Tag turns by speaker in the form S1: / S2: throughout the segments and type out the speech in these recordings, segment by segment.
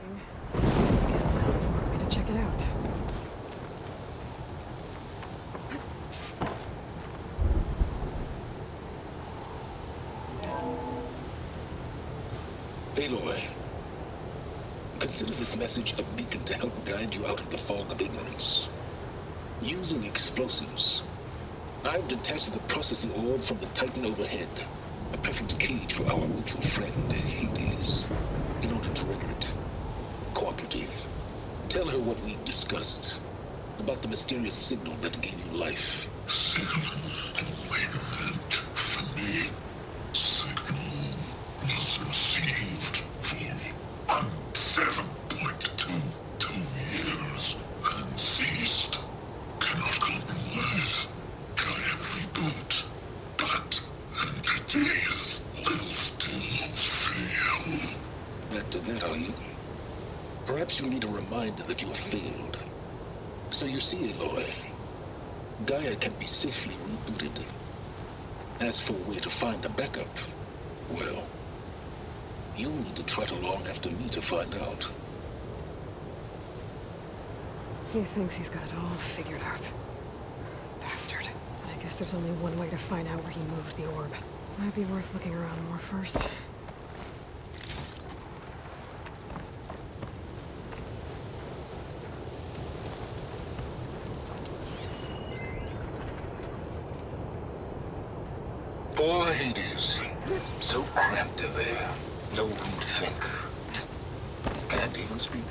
S1: working. I guess Silence wants me to check it out.
S2: Aloy, consider this message a beacon to help guide you out of the fog of ignorance. Using explosives, I've detached the processing orb from the Titan overhead, a perfect cage for our mutual friend, Hades, in order to render it cooperative. Tell her what we've discussed about the mysterious signal that gave you life.
S3: Signal awaited for me. Signal was received for 7.22 years and ceased. Cannot compromise. Gaia reboot. But entities will still fail.
S2: Back to that, are you? Perhaps you need a reminder that you have failed. So you see, Aloy, Gaia can be safely rebooted. As for where to find a backup, well, you'll need to trot along after me to find out.
S1: He thinks he's got it all figured out. Bastard. I guess there's only one way to find out where he moved the orb. Might be worth looking around more first.
S2: Poor Hades. So cramped in there. No room to think. Can't even speak.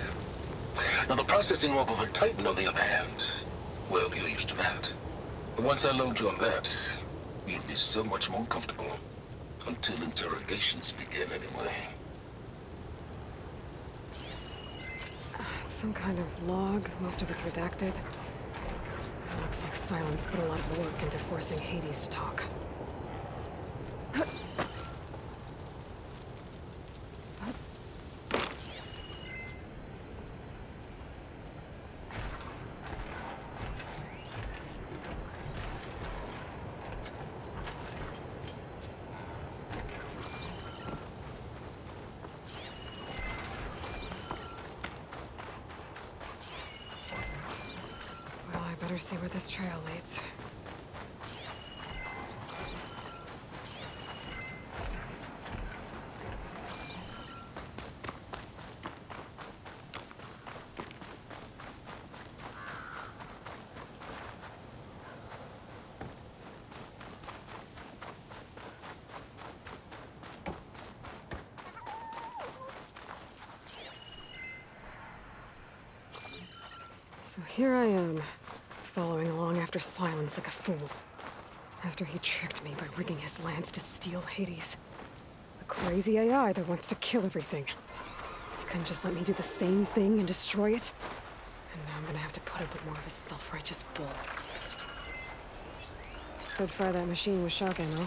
S2: Now the processing orb of a Titan, on the other hand, well, you're used to that. Once I load you on that, you'll be so much more comfortable. Until interrogations begin, anyway.
S1: It's some kind of log. Most of it's redacted. It looks like Silence put a lot of work into forcing Hades to talk. Well, I better see where this trail leads. So here I am, following along after Silence like a fool. After he tricked me by rigging his lance to steal Hades. A crazy AI that wants to kill everything. He couldn't just let me do the same thing and destroy it. And now I'm gonna have to put up with more of his self-righteous bull. Could fire that machine with shock ammo.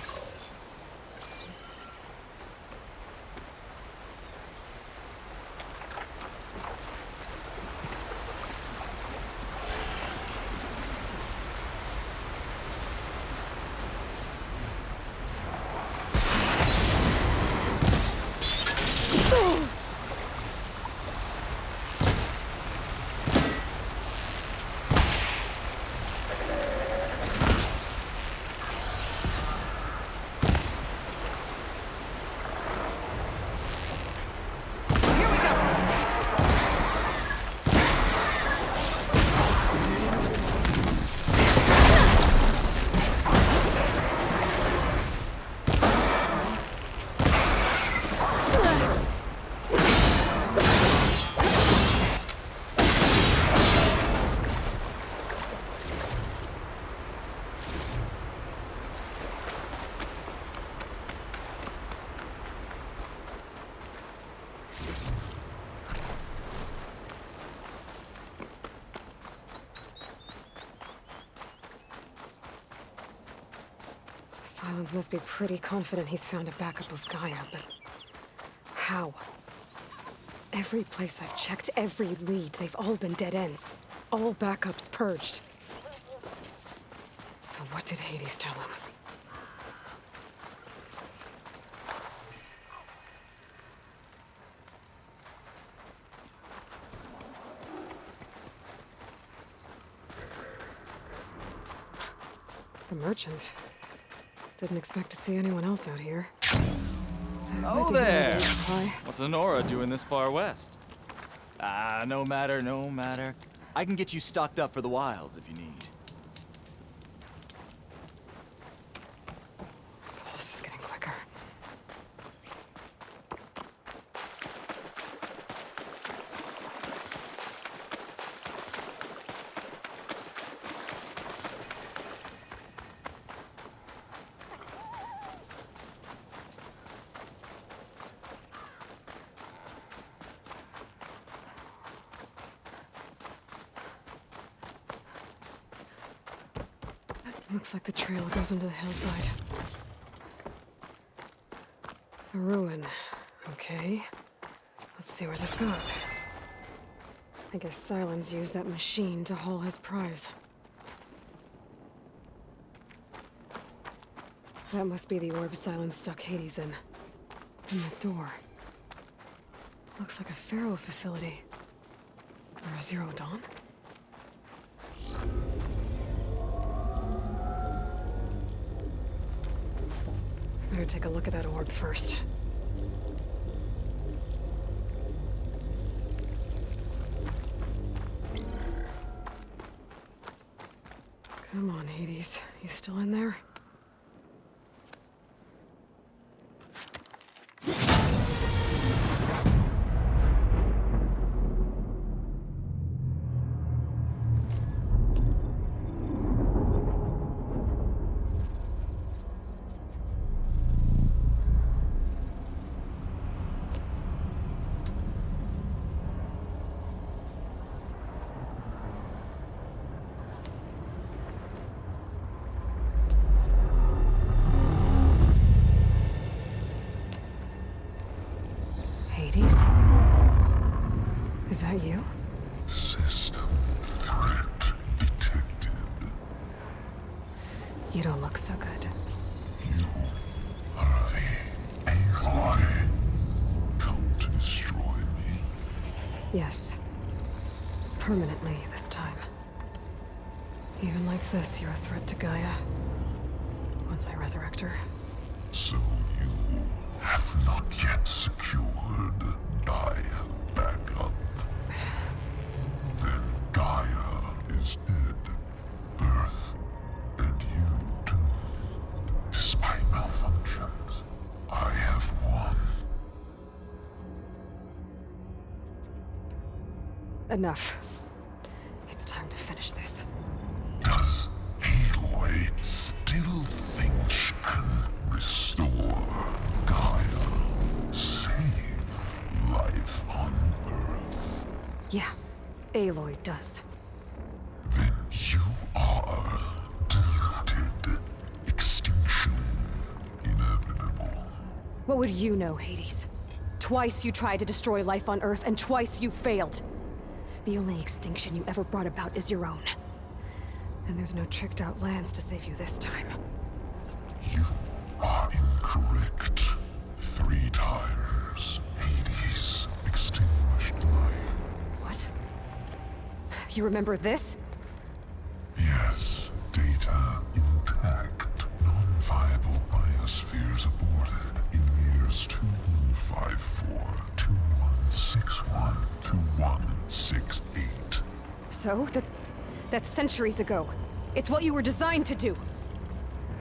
S1: Silence must be pretty confident he's found a backup of Gaia, but how? Every place I've checked, every lead, they've all been dead ends. All backups purged. So what did Hades tell him? A merchant. Didn't expect to see anyone else out here.
S4: Oh
S1: Might be
S4: there!
S1: getting a little high.
S4: What's Honora doing this far west? Ah, no matter, no matter. I can get you stocked up for the wilds if you need.
S1: Pulse is getting quicker. Looks like the trail goes into the hillside. A ruin. Okay. Let's see where this goes. I guess Sylens used that machine to haul his prize. That must be the orb Sylens stuck Hades in. And that door. Looks like a Pharaoh facility. Or a Zero Dawn? Better take a look at that orb first. Come on, Hades. You still in there? Hades? Is that you?
S3: System threat detected.
S1: You don't look so good.
S3: You are the Aloy. Come to destroy me.
S1: Yes. Permanently this time. Even like this, you're a threat to Gaia. Once I resurrect her.
S3: So you have not yet secured Gaia back up. Then Gaia is dead. Earth and you too. Despite malfunctions, I have won.
S1: Enough. It's time to finish this.
S3: Does Aloy still think she can restore Gaia? Save life on Earth?
S1: Yeah, Aloy does.
S3: Then you are deleted. Extinction inevitable.
S1: What would you know, Hades? Twice you tried to destroy life on Earth, and twice you failed. The only extinction you ever brought about is your own. And there's no tricked-out lands to save you this time.
S3: You are incorrect. 3 times Hades extinguished life.
S1: What? You remember this?
S3: Yes, data intact. Non-viable biospheres aborted in years 2154, 2161, 2168.
S1: So? That's centuries ago. It's what you were designed to do.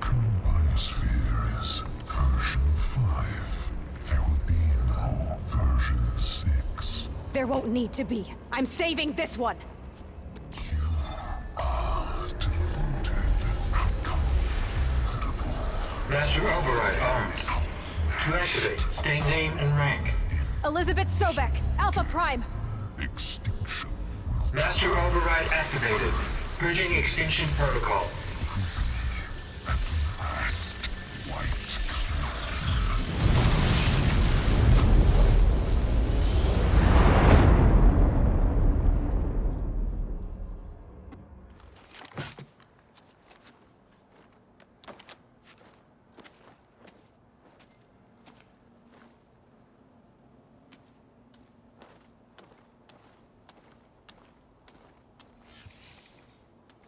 S3: Current biosphere is version 5. There will be no version 6.
S1: There won't need to be. I'm saving this one!
S3: You are deluded. Outcome inevitable.
S5: Master Override armed. To activate, state name and rank.
S1: Elizabeth Sobek, Alpha Prime!
S3: Extinction will
S5: Master Override activated. Purging extinction protocol.
S3: last white cloud.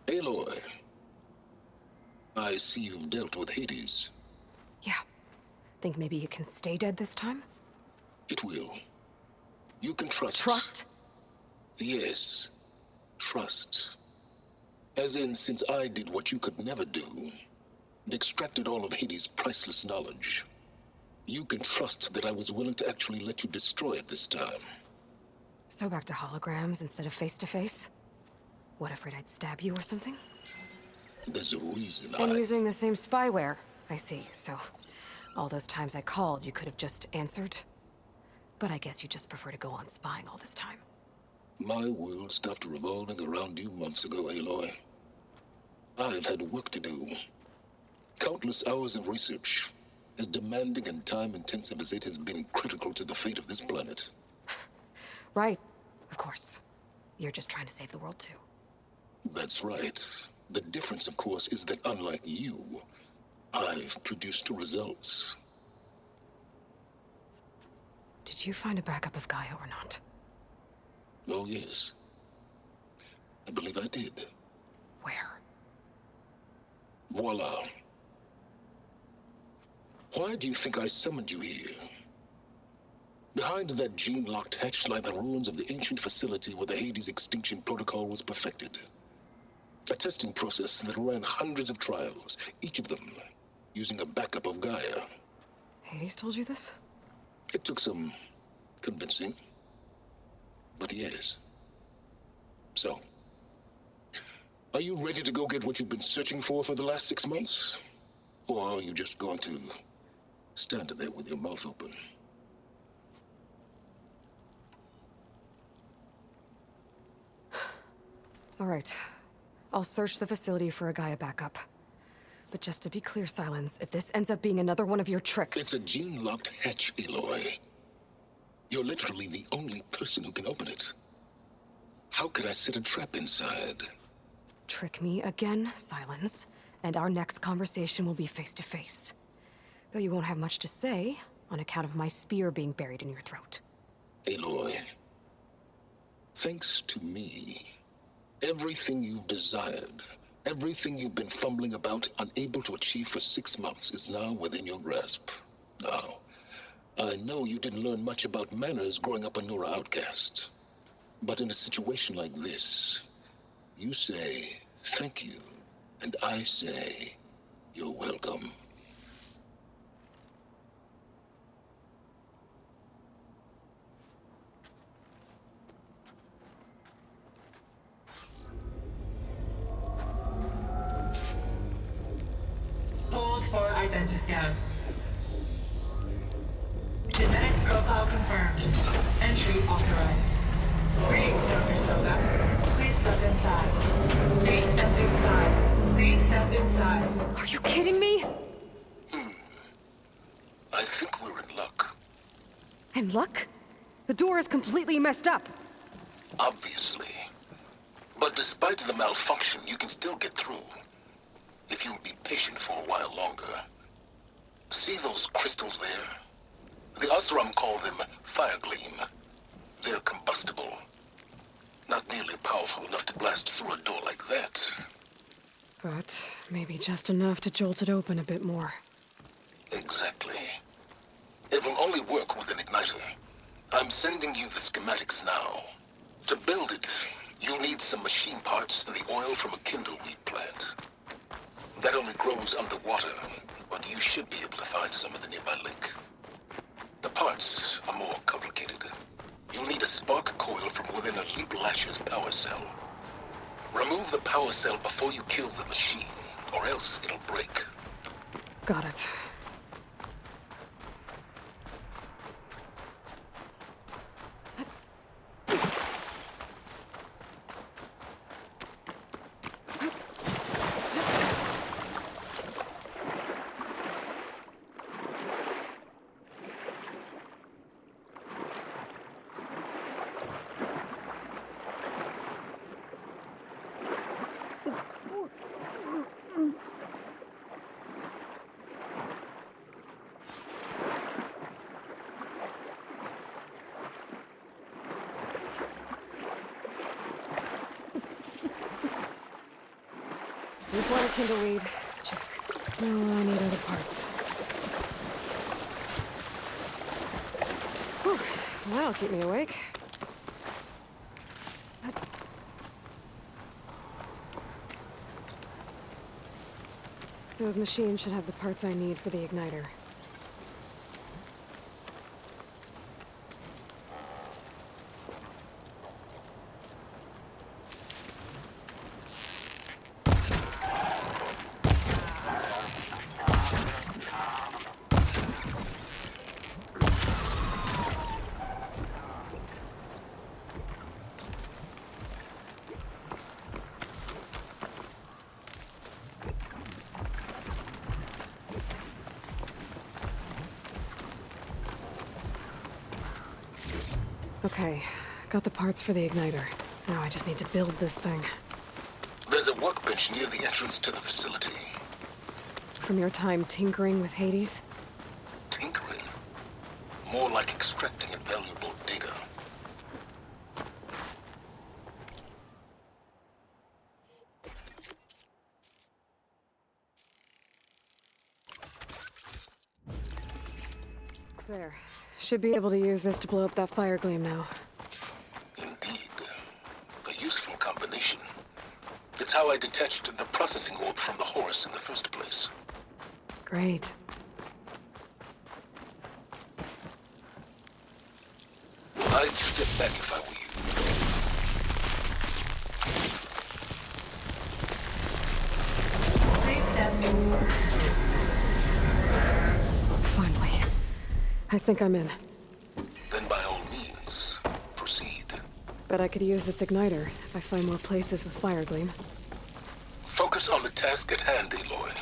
S2: Aloy, I I see you've dealt with Hades.
S1: Yeah. Think maybe you can stay dead this time?
S2: It will. You can trust.
S1: Trust?
S2: Yes. Trust. As in, since I did what you could never do, and extracted all of Hades' priceless knowledge, you can trust that I was willing to actually let you destroy it this time.
S1: So back to holograms instead of face-to-face? What, afraid I'd stab you or something?
S2: There's a reason
S1: And using the same spyware. I see, so all those times I called, you could have just answered? But I guess you just prefer to go on spying all this time.
S2: My world stopped revolving around you months ago, Aloy. I've had work to do. Countless hours of research, as demanding and time-intensive as it has been critical to the fate of this planet.
S1: Right. Of course. You're just trying to save the world, too.
S2: That's right. The difference, of course, is that unlike you, I've produced results.
S1: Did you find a backup of Gaia or not?
S2: Oh, yes. I believe I did.
S1: Where?
S2: Voila. Why do you think I summoned you here? Behind that gene-locked hatch lie the ruins of the ancient facility where the Hades extinction protocol was perfected. A testing process that ran hundreds of trials, each of them using a backup of Gaia.
S1: Hades told you this?
S2: It took some convincing, but yes. So, are you ready to go get what you've been searching for the last 6 months? Or are you just going to stand there with your mouth open?
S1: All right. I'll search the facility for a Gaia backup. But just to be clear, Silence, if this ends up being another one of your tricks...
S2: It's a gene-locked hatch, Aloy. You're literally the only person who can open it. How could I set a trap inside?
S1: Trick me again, Silence, and our next conversation will be face-to-face. Though you won't have much to say, on account of my spear being buried in your throat.
S2: Aloy, thanks to me, everything you've desired, everything you've been fumbling about, unable to achieve for 6 months, is now within your grasp. Now, I know you didn't learn much about manners growing up a Nora outcast. But in a situation like this, you say, thank you, and I say, you're welcome.
S5: Hold for identiscan. Genetic profile confirmed. Entry authorized. Greetings, Dr. Soga. Please step inside. Please step inside. Please step inside.
S1: Are you kidding me?
S2: I think we're in luck.
S1: And luck? The door is completely messed up.
S2: Obviously. But despite the malfunction, you can still get through. If you'll be patient for a while longer. See those crystals there? The Osram call them fire gleam. They're combustible. Not nearly powerful enough to blast through a door like that.
S1: But maybe just enough to jolt it open a bit more.
S2: Exactly. It will only work with an igniter. I'm sending you the schematics now. To build it, you'll need some machine parts and the oil from a kindleweed plant. That only grows underwater, but you should be able to find some in the nearby lake. The parts are more complicated. You'll need a spark coil from within a Leap Lasher's power cell. Remove the power cell before you kill the machine, or else it'll break.
S1: Got it. Deep water kindleweed. Check. Oh, I need other parts. Whew. Well, that'll keep me awake. Those machines should have the parts I need for the igniter. Okay, got the parts for the igniter. Now I just need to build this thing.
S2: There's a workbench near the entrance to the facility.
S1: From your time tinkering with Hades?
S2: Tinkering? More like extracting invaluable data.
S1: There. Should be able to use this to blow up that fire gleam now.
S2: Indeed. A useful combination. It's how I detached the processing orb from the Horus in the first place.
S1: Great.
S2: I'd step back if I were
S5: Please step inside.
S1: Finally. I think I'm in.
S2: Then by all means, proceed.
S1: Bet I could use this igniter if I find more places with fire gleam.
S2: Focus on the task at hand, Aloy.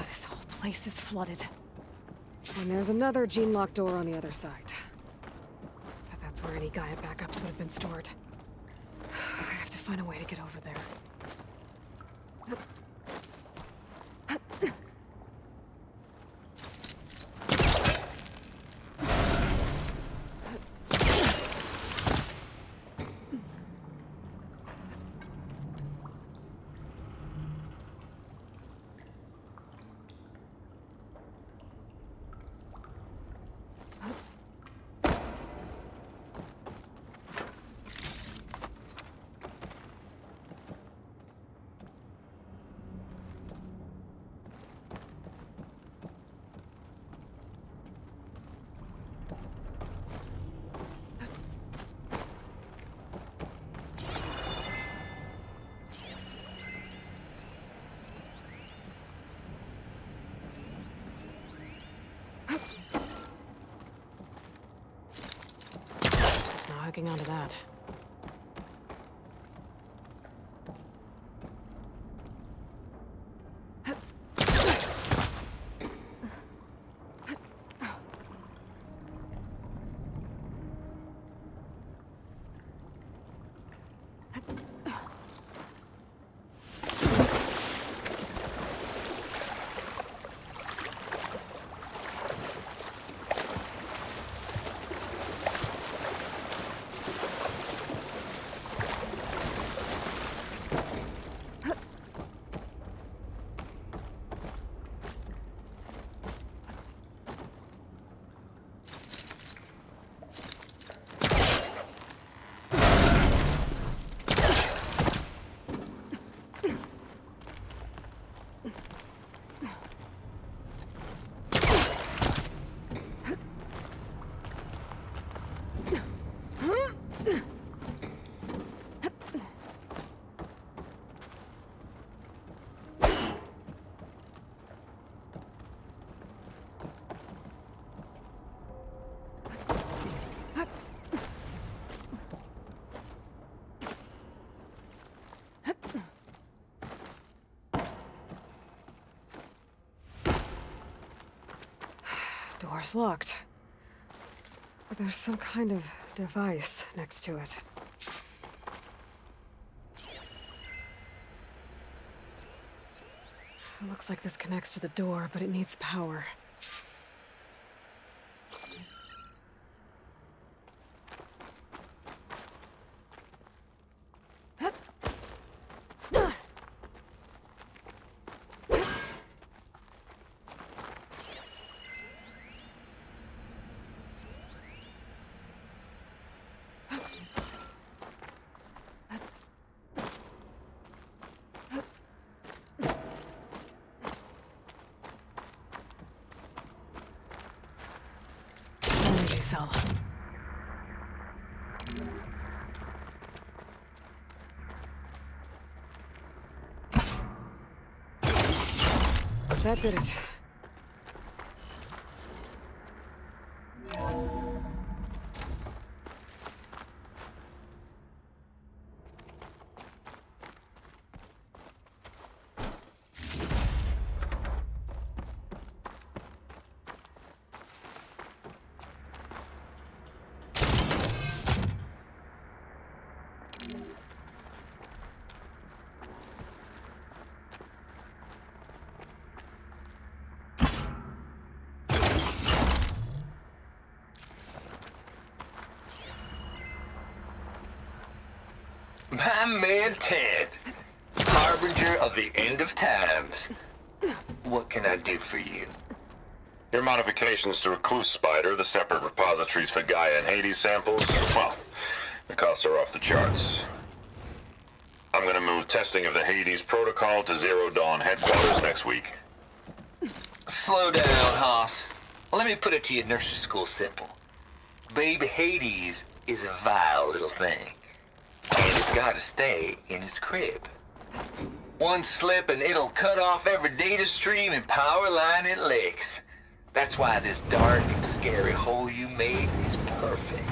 S1: This whole place is flooded. And there's another gene-locked door on the other side. But that's where any Gaia backups would have been stored. I have to find a way to get over there. It's not hooking onto that. Door's locked. But there's some kind of device next to it. It looks like this connects to the door, but it needs power. That did it.
S6: My man Ted, harbinger of the end of times. What can I do for you?
S7: Your modifications to Recluse Spider, the separate repositories for Gaia and Hades samples, well, the costs are off the charts. I'm gonna move testing of the Hades protocol to Zero Dawn headquarters next week.
S6: Slow down, Hoss. Let me put it to you nursery school simple. Baby Hades is a vile little thing. And it's gotta stay in its crib. One slip and it'll cut off every data stream and power line it licks. That's why this dark and scary hole you made is perfect.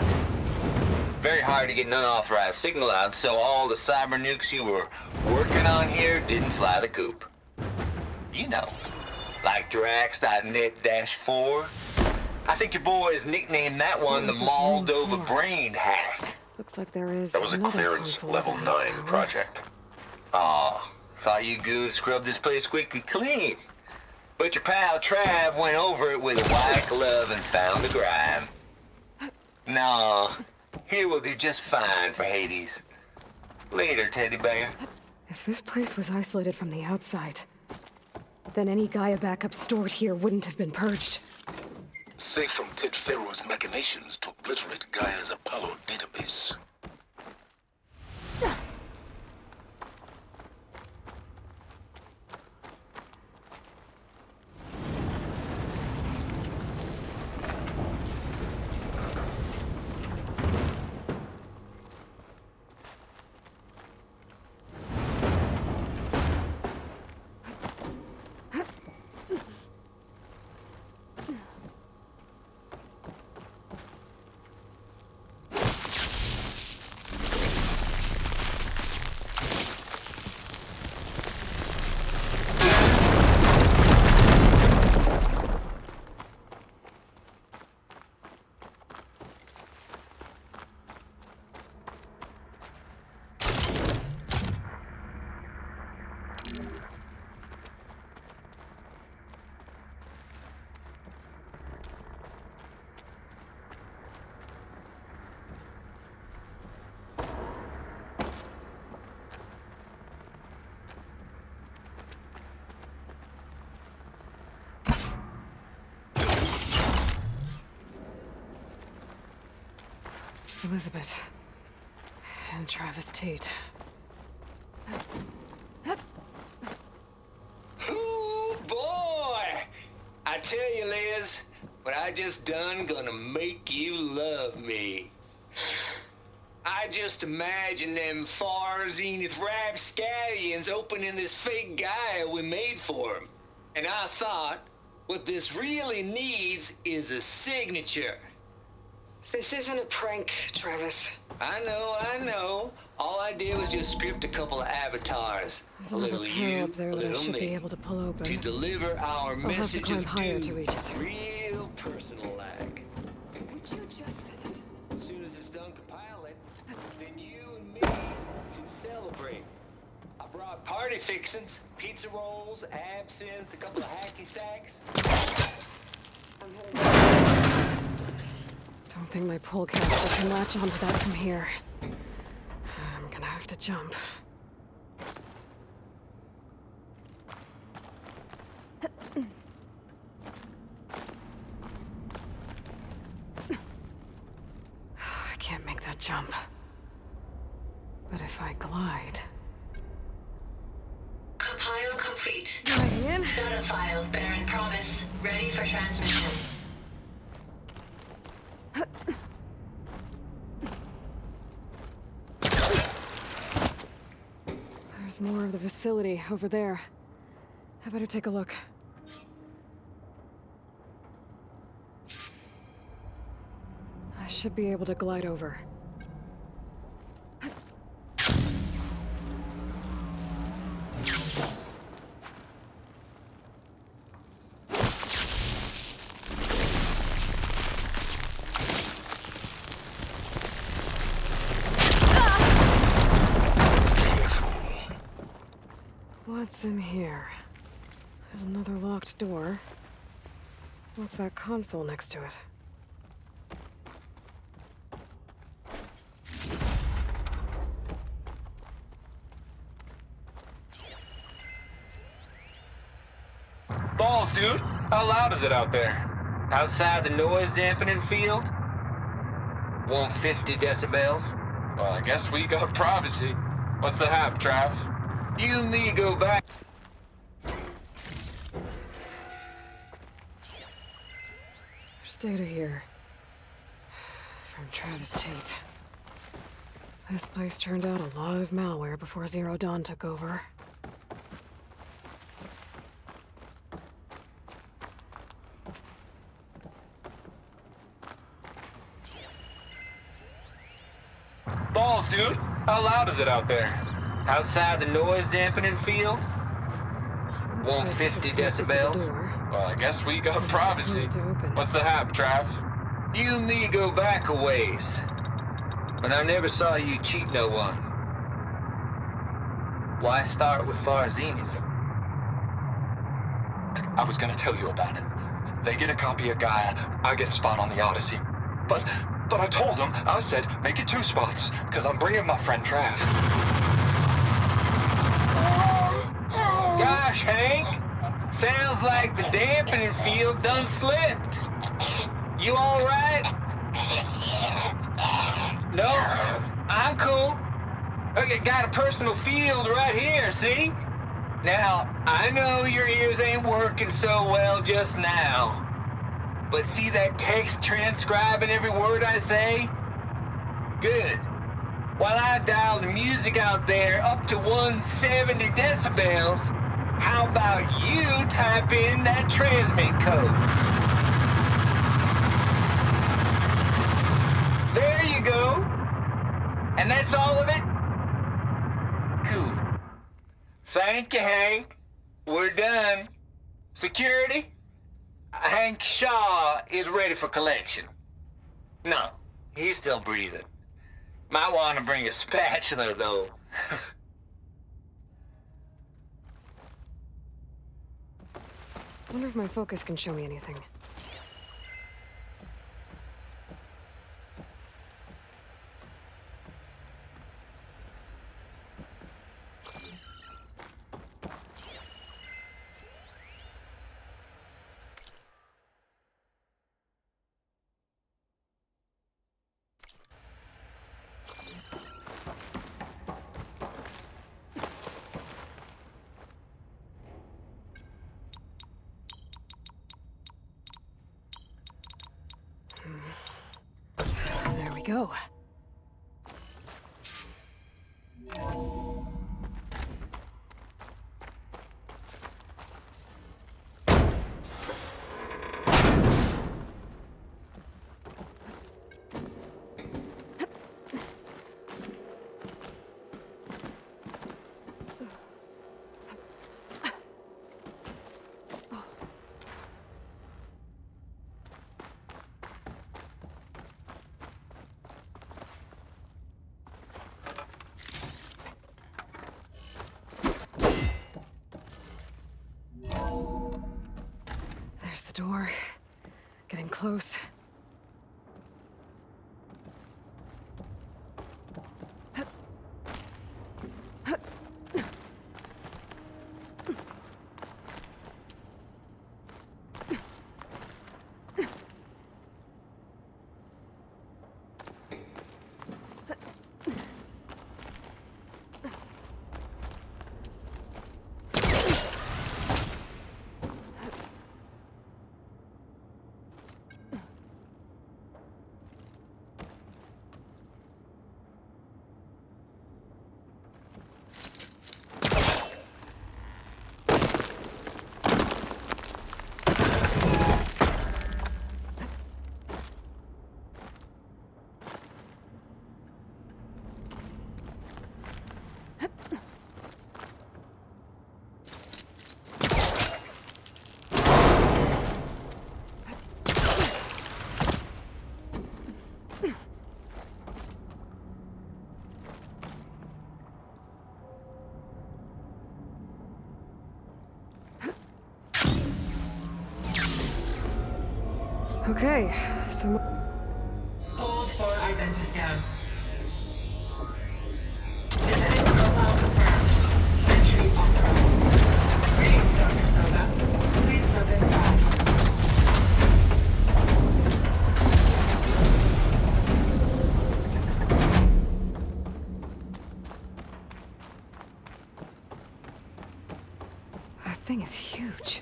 S6: Very hard to get an unauthorized signal out, so all the cyber nukes you were working on here didn't fly the coop. You know, like Drax.net-4. I think your boys nicknamed that one the
S1: What is this room
S6: Moldova
S1: for?
S6: Brain Hack.
S1: Looks like there is
S7: That was a
S1: another
S7: clearance
S1: console
S7: level
S1: with
S7: 9
S1: its power.
S7: project.
S6: Aw, thought you goons scrubbed this place quickly clean. But your pal Trav went over it with a white glove and found the grime. Nah, here will do just fine for Hades. Later, teddy bear.
S1: If this place was isolated from the outside, then any Gaia backup stored here wouldn't have been purged.
S2: Safe from Ted Pharaoh's machinations to obliterate Gaia's Apollo database.
S1: Elizabeth. And Travis Tate.
S6: Ooh, boy! I tell you, Liz, what I just done gonna make you love me. I just imagine them far zenith rapscallions opening this fake Gaia we made for 'em. And I thought, what this really needs is a signature.
S1: This isn't a prank, Travis.
S6: I know. All I did was just script a couple of avatars.
S1: There's
S6: A
S1: another
S6: little
S1: panel
S6: you,
S1: up there
S6: a
S1: that I
S6: little
S1: should
S6: me.
S1: be able to pull open.
S6: To deliver our
S1: I'll have to
S6: message
S1: climb
S6: of
S1: higher
S6: doom.
S1: to reach it.
S6: Real personal like.
S1: Would you just say it?
S6: As soon as it's done compiling, then you and me can celebrate. I brought party fixings, pizza rolls, absinthe, a couple of hacky sacks.
S1: Don't think my pullcaster can latch onto that from here. I'm gonna have to jump. I can't make that jump. But if I glide...
S5: Compile complete.
S1: Gliding in?
S5: Data file, Baron Promise, ready for transmission.
S1: There's more of the facility over there. I better take a look. should be able to glide over. What's in here? There's another locked door. What's that console next to it?
S6: Balls, dude. How loud is it out there? Outside the noise dampening field? 150 decibels? Well, I guess we got privacy. What's the hap, Trav? You and me go back.
S1: There's data here. From Travis Tate. This place turned out a lot of malware before Zero Dawn took over.
S6: Balls, dude. How loud is it out there? Outside the noise dampening field?
S1: Looks like this is
S6: 150
S1: connected to the
S6: decibels?
S1: door.
S6: Well, I guess we got
S1: That's a
S6: privacy.
S1: key to open.
S6: What's the hap, Trav? You and me go back a ways. But I never saw you cheat no one. Why start with Far Zenith?
S8: I was gonna tell you about it. They get a copy of Gaia, I get a spot on the Odyssey. But I told them, I said, make it 2 spots, because I'm bringing my friend Trav.
S6: Gosh, Hank. Sounds like the dampening field done slipped. You all right? No, I'm cool. Okay, got a personal field right here, see? Now, I know your ears ain't working so well just now. But see that text transcribing every word I say? Good. While I dial the music out there up to 170 decibels, how about you type in that transmit code? There you go. And that's all of it? Cool. Thank you, Hank. We're done. Security? Hank Shaw is ready for collection. No, he's still breathing. Might want to bring a spatula, though.
S1: Wonder if my focus can show me anything. There we go. There's the door. Getting close. Okay, so...
S5: Hold for identiscan. Genetic profile confirmed. Entry authorized. Greetings, Dr. Soda. Please step inside.
S1: That thing is huge.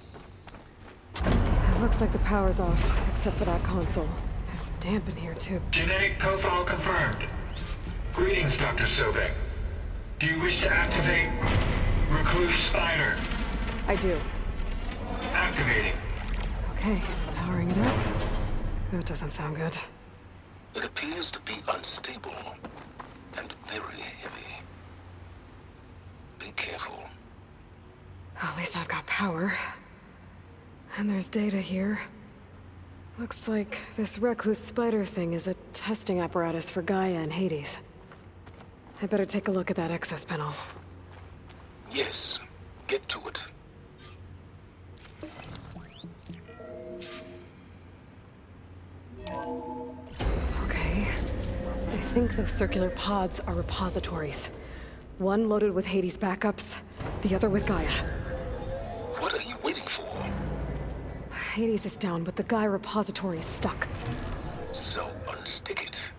S1: It looks like the power's off, except for that console. It's damp in here, too.
S8: Genetic profile confirmed. Greetings, Dr. Sobek. Do you wish to activate Recluse Spider?
S1: I do.
S8: Activating.
S1: Okay, powering it up. That doesn't sound good.
S2: It appears to be unstable and very heavy. Be careful.
S1: At least I've got power. And there's data here. Looks like this Recluse Spider thing is a testing apparatus for Gaia and Hades. I better take a look at that access panel.
S2: Yes, get to it.
S1: Okay. I think those circular pods are repositories. One loaded with Hades backups, the other with Gaia.
S2: What are you waiting for?
S1: Hades is down, but the Gaia repository is stuck.
S2: So unstick it.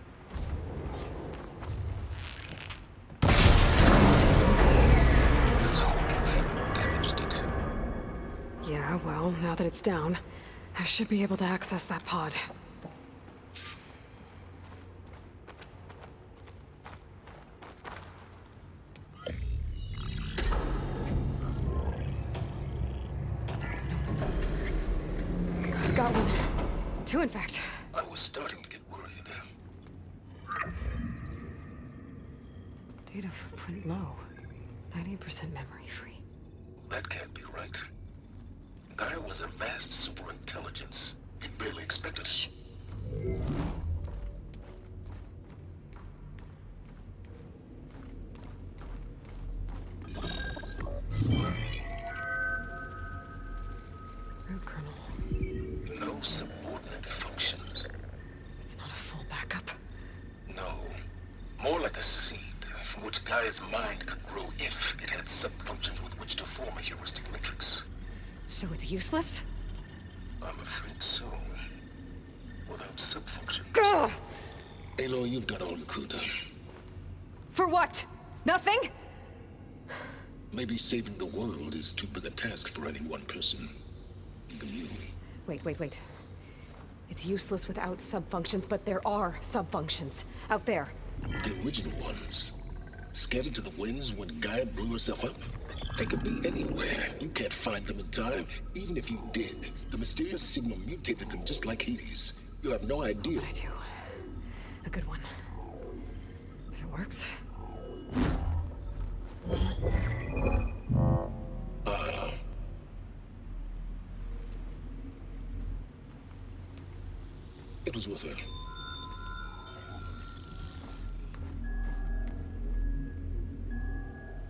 S2: Let's hope you haven't damaged it.
S1: Yeah, well, now that it's down, I should be able to access that pod. I've got one. Two, in fact.
S2: I was starting to get worried.
S1: Data footprint low. 90% memory free.
S2: That can't be right. Gaia was a vast superintelligence. It barely expected it.
S1: Root kernel.
S2: No subordinate functions.
S1: It's not a full backup.
S2: No. More like a seed from which Gaia's mind could grow if it had subfunctions with which to form a heuristic matrix.
S1: So it's useless?
S2: I'm afraid so. Without subfunctions.
S1: Ugh!
S2: Aloy, you've done all you could.
S1: For what? Nothing?
S2: Maybe saving the world is too big a task for any one person. Even you.
S1: Wait. It's useless without subfunctions, but there are subfunctions out there.
S2: The original ones. Scattered to the winds when Gaia blew herself up? They could be anywhere. You can't find them in time. Even if you did, the mysterious signal mutated them just like Hades. You have no idea.
S1: But I do. A good one. If it works.
S2: It was with her.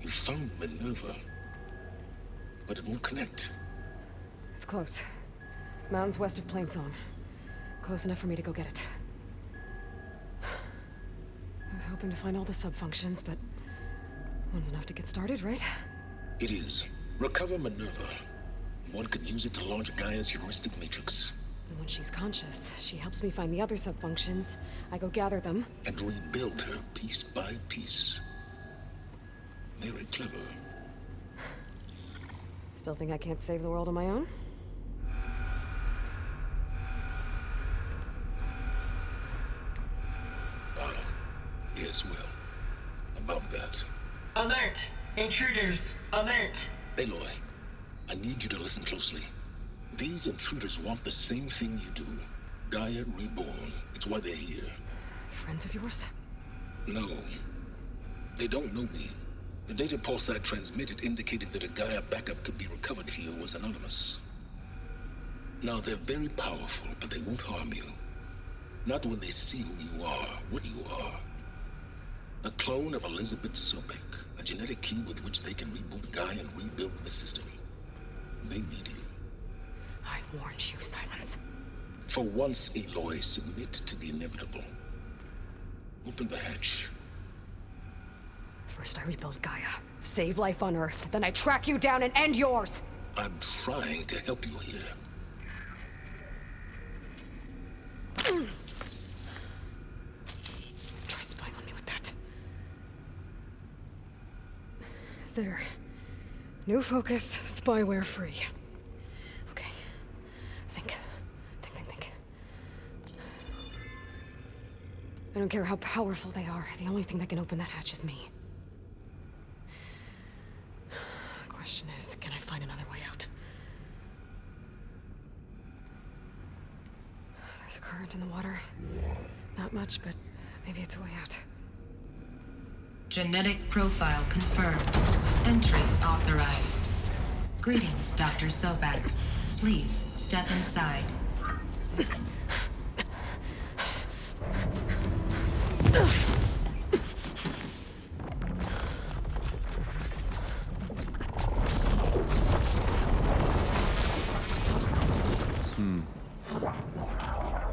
S2: You found Minerva, but it won't connect.
S1: It's close. Mountains west of Plainsong. Close enough for me to go get it. I was hoping to find all the subfunctions, but one's enough to get started, right?
S2: It is. Recover Minerva. One could use it to launch Gaia's heuristic matrix.
S1: And when she's conscious, she helps me find the other subfunctions. I go gather them.
S2: And rebuild her piece by piece. Very clever.
S1: Still think I can't save the world on my own?
S2: Yes, well. About that.
S5: Alert! Intruders! Alert!
S2: Aloy, I need you to listen closely. These intruders want the same thing you do. Gaia reborn. It's why they're here.
S1: Friends of yours?
S2: No. They don't know me. The data pulse I transmitted indicated that a Gaia backup could be recovered here was anonymous. Now, they're very powerful, but they won't harm you. Not when they see who you are, what you are. A clone of Elizabeth Sobek, a genetic key with which they can reboot Gaia and rebuild the system. They need you.
S1: I warned you, Silence.
S2: For once, Aloy, submit to the inevitable. Open the hatch.
S1: First I rebuild Gaia, save life on Earth, then I track you down and end yours!
S2: I'm trying to help you here.
S1: Try spying on me with that. There. New focus, spyware free. Okay. Think. I don't care how powerful they are. The only thing that can open that hatch is me. Question is, can I find another way out? There's a current in the water. Not much, but maybe it's a way out.
S5: Genetic profile confirmed. Entry authorized. Greetings, Dr. Sobek. Please step inside.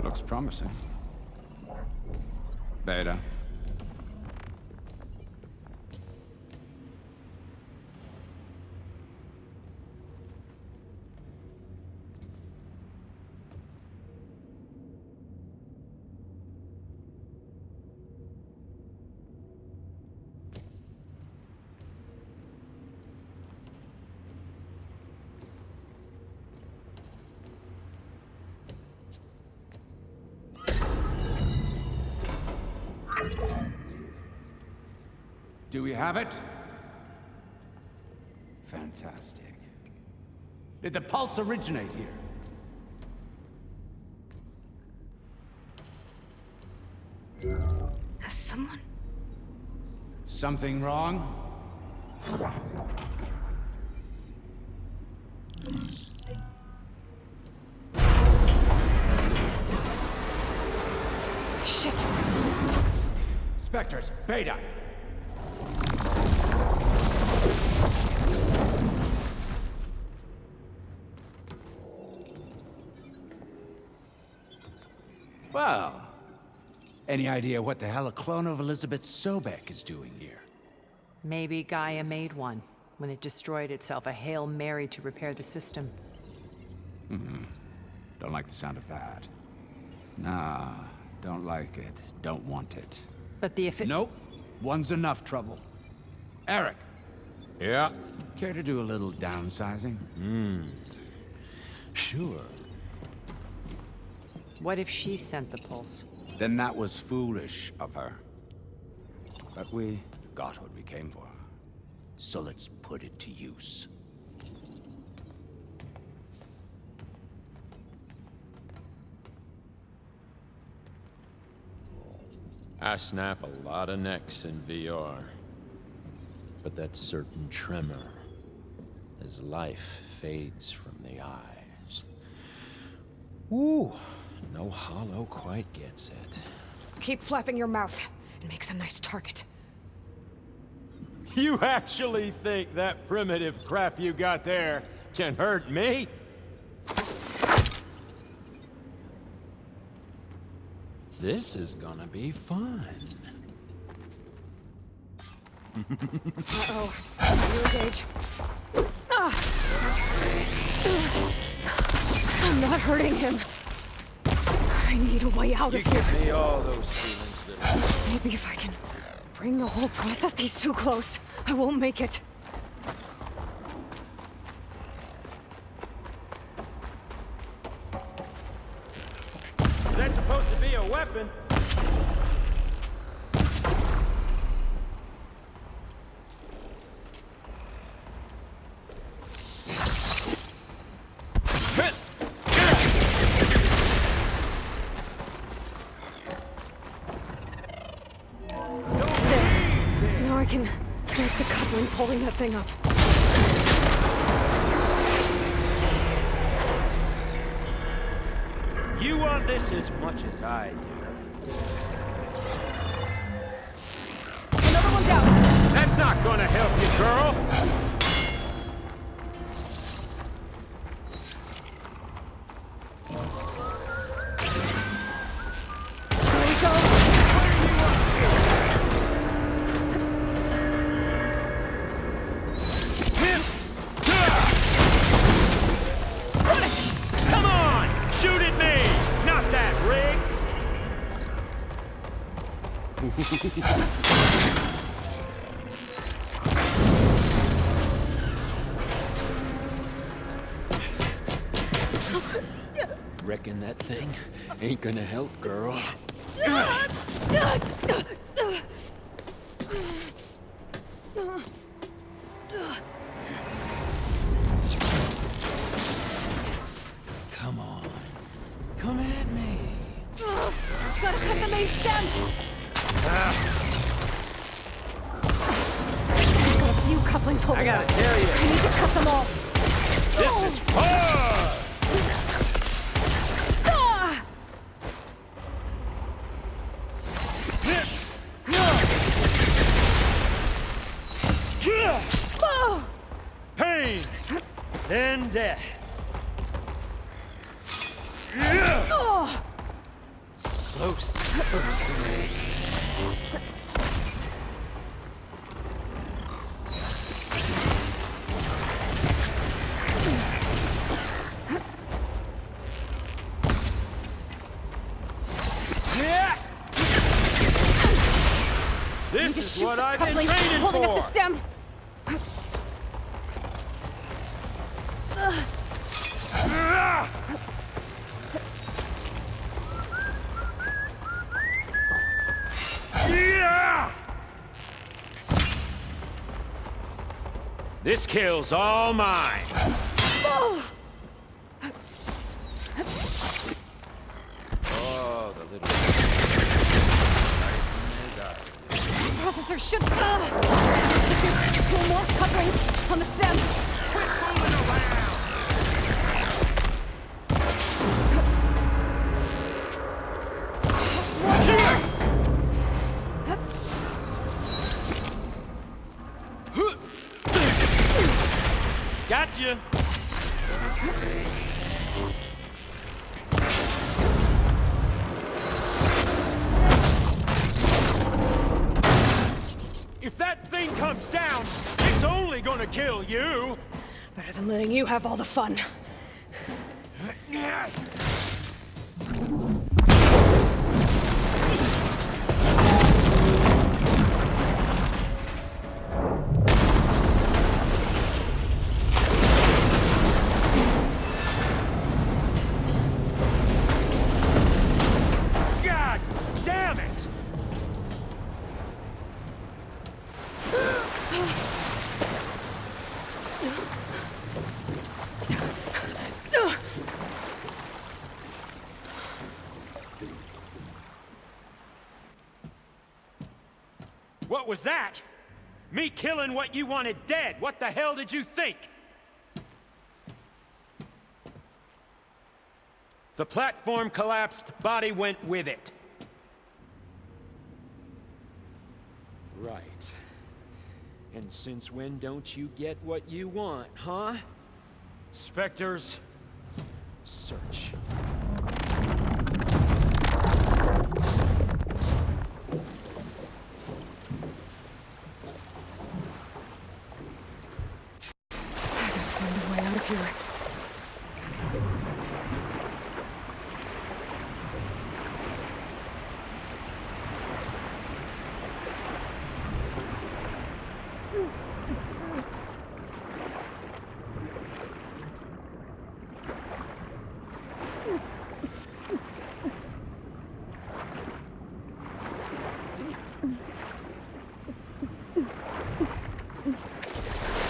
S9: Looks promising. Beta. Do we have it? Fantastic. Did the pulse originate here?
S1: Has someone...
S9: Something wrong?
S1: Shit!
S9: Spectres, Beta! Well, any idea what the hell a clone of Elizabeth Sobek is doing here?
S10: Maybe Gaia made one when it destroyed itself, a Hail Mary to repair the system.
S9: Don't like the sound of that. Nah, don't like it. Don't want it.
S10: But the
S9: Nope. One's enough trouble. Eric.
S11: Yeah?
S9: Care to do a little downsizing?
S11: Sure.
S10: What if she sent the pulse?
S9: Then that was foolish of her. But we got what we came for. So let's put it to use.
S11: I snap a lot of necks in VR. But that certain tremor as life fades from the eyes. Ooh, no hollow quite gets it.
S1: Keep flapping your mouth. It makes a nice target.
S11: You actually think that primitive crap you got there can hurt me? This is gonna be fun.
S1: Uh-oh. New gauge. I'm not hurting him. I need a way out of here.
S11: Give me all those feelings that...
S1: Maybe if I can bring the whole process piece too close, I won't make it.
S11: That's supposed to be a weapon.
S1: Now I can break the couplings holding that thing up.
S11: You want this as much as I do.
S1: Another one down!
S11: That's not gonna help you, girl! Reckon that thing ain't gonna help, girl. Come on. Come at me.
S1: Gotta cut the main stem! I've got a few couplings holding up.
S11: I gotta tell you.
S1: I need to cut them all.
S11: This is fun!
S12: Pain! Then death.
S11: Close.
S12: This is what I've been
S1: Couplings
S12: training
S1: holding
S12: for!
S1: up the stem.
S12: This kill's all mine.
S11: Oh, the little...
S1: Processor should... Two more couplings on the stem.
S12: Gotcha! If that thing comes down, it's only gonna kill you!
S1: Better than letting you have all the fun.
S12: God damn it! What was that? Me killing what you wanted dead. What the hell did you think? The platform collapsed, body went with it. Right. And since when don't you get what you want, huh? Spectres, search.
S1: I gotta find a way out of here.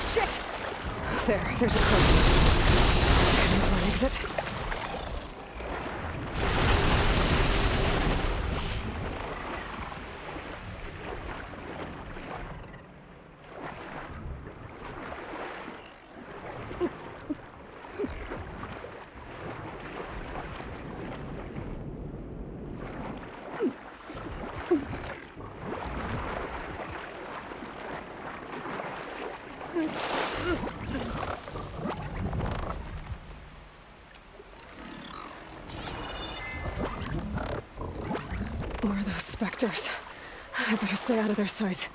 S1: Shit! There's a crate. Into an exit. More of those specters. I better stay out of their sight.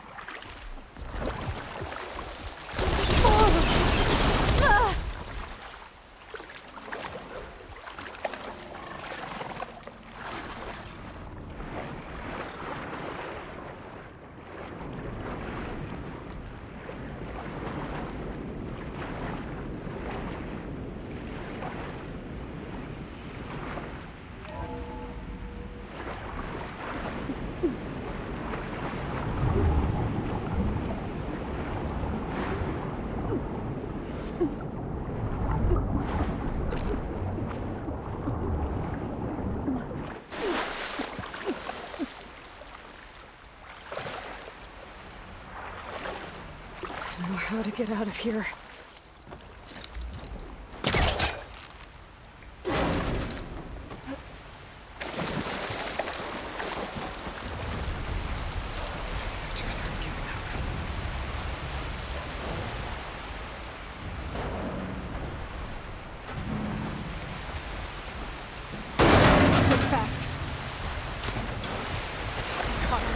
S1: I know how to get out of here. Spectres aren't giving up. Swim fast. Caught her.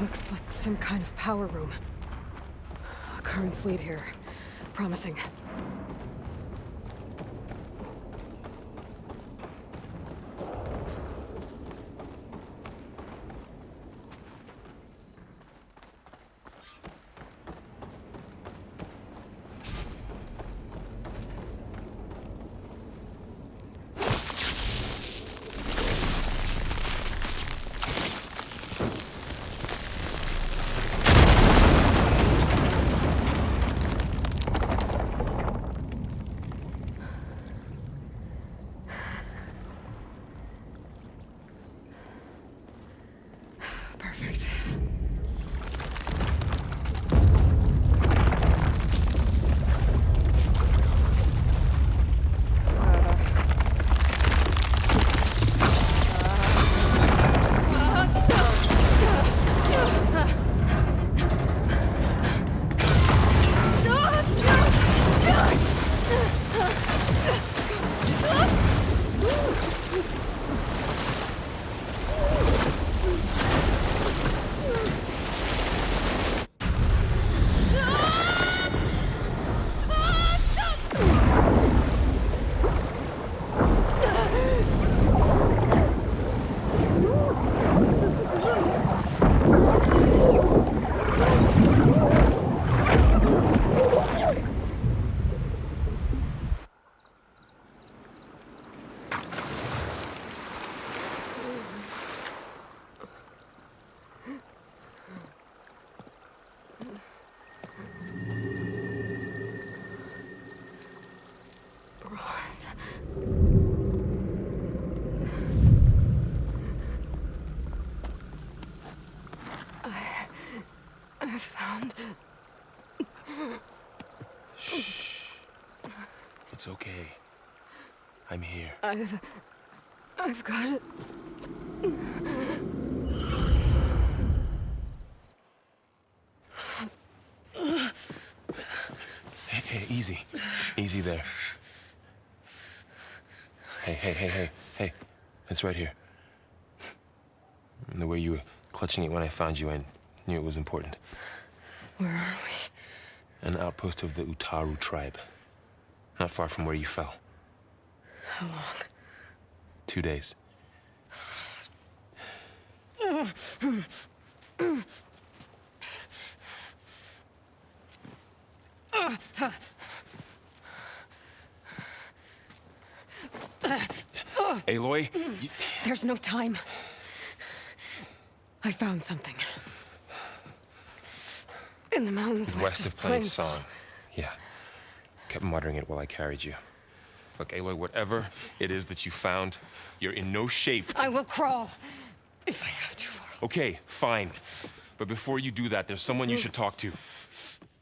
S1: Looks like some kind of power room. Currents lead here. Promising. Perfect. I found...
S13: Shh. It's okay. I'm here.
S1: I've got it.
S13: Hey, easy. Easy there. Hey. It's right here. The way you were clutching it when I found you, I knew it was important.
S1: Where are we?
S13: An outpost of the Utaru tribe. Not far from where you fell.
S1: How long?
S13: 2 days. Aloy,
S1: There's no time. I found something. In the mountains
S13: it's west of Plain Song. Yeah. Kept muttering it while I carried you. Look, Aloy, whatever it is that you found, you're in no shape to...
S1: I will crawl. If I have to.
S13: Okay, fine. But before you do that, there's someone you should talk to.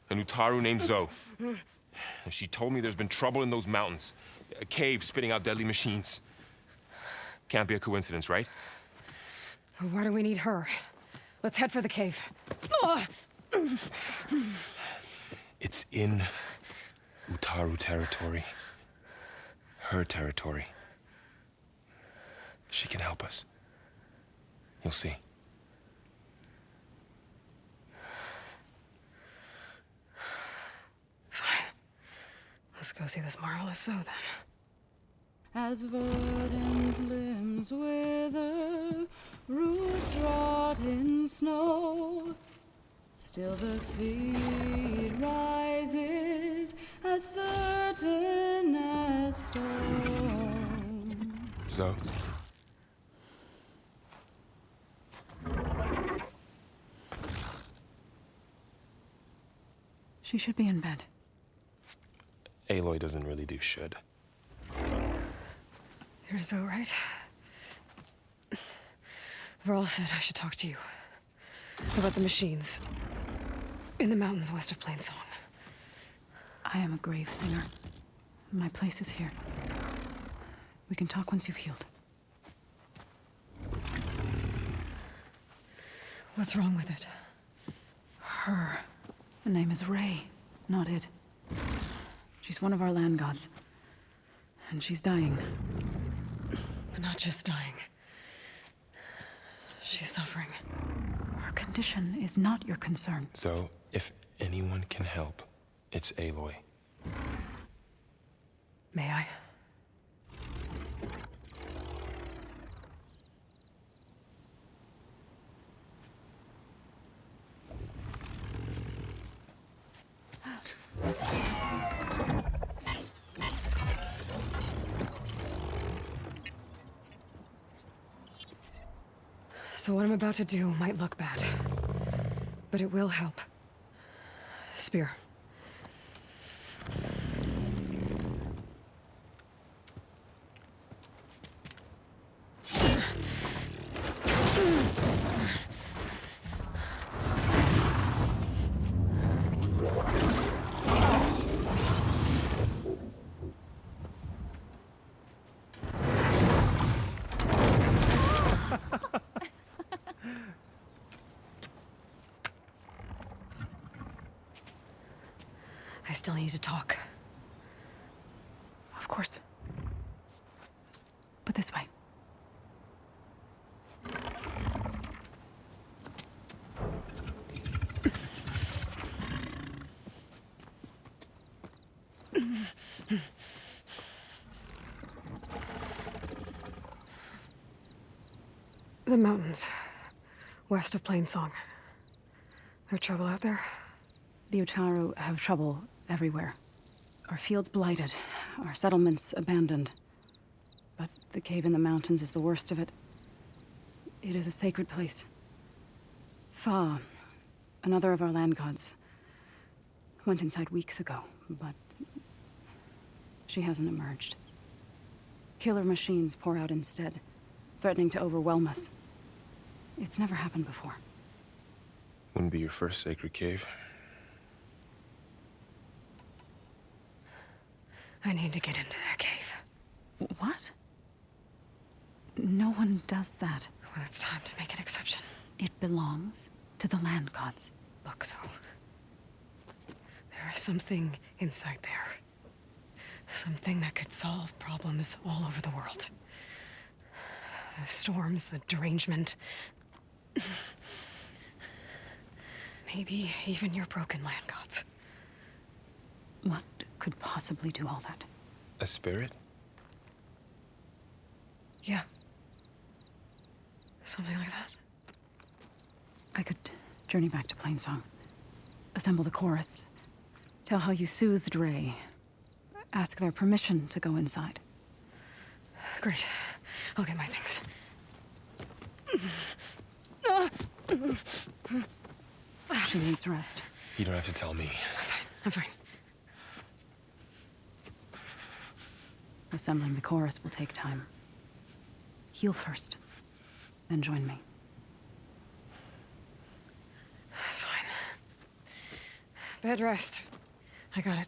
S13: An Utaru named Zoe. And she told me there's been trouble in those mountains. A cave spitting out deadly machines. Can't be a coincidence, right?
S1: Why do we need her? Let's head for the cave.
S13: It's in Utaru territory. Her territory. She can help us. You'll see.
S1: Fine. Let's go see this marvelous zoo then.
S14: As verdant limbs wither, roots rot in snow, still the seed rises as certain as stone.
S13: Zoe?
S14: She should be in bed.
S13: Aloy doesn't really do should.
S1: You're so right. Varl said I should talk to you about the machines in the mountains west of Plainsong.
S14: I am a grave singer. My place is here. We can talk once you've healed.
S1: What's wrong with it?
S14: Her. Her name is Ray, not it. She's one of our land gods. And she's dying.
S1: But not just dying. She's suffering.
S14: Her condition is not your concern.
S13: So, if anyone can help, it's Aloy.
S1: May I? So what I'm about to do might look bad, but it will help. Spear. I still need to talk.
S14: Of course. But this way.
S1: The mountains, west of Plainsong. There trouble out there?
S14: The Utaru have trouble everywhere. Our fields blighted, our settlements abandoned. But the cave in the mountains is the worst of it. It is a sacred place. Fa, another of our land gods, went inside weeks ago, but she hasn't emerged. Killer machines pour out instead, threatening to overwhelm us. It's never happened before.
S13: Wouldn't be your first sacred cave.
S1: I need to get into that cave.
S14: What? No one does that.
S1: Well, it's time to make an exception.
S14: It belongs to the land gods.
S1: Look, so there is something inside there. Something that could solve problems all over the world. The storms, the derangement. Maybe even your broken land gods.
S14: What could possibly do all that?
S13: A spirit?
S1: Yeah. Something like that.
S14: I could journey back to Plainsong, assemble the chorus, tell how you soothed Ray, ask their permission to go inside.
S1: Great. I'll get my things.
S14: She needs rest.
S13: You don't have to tell me.
S1: I'm fine.
S14: Assembling the chorus will take time. Heal first, then join me.
S1: Fine. Bed rest. I got it.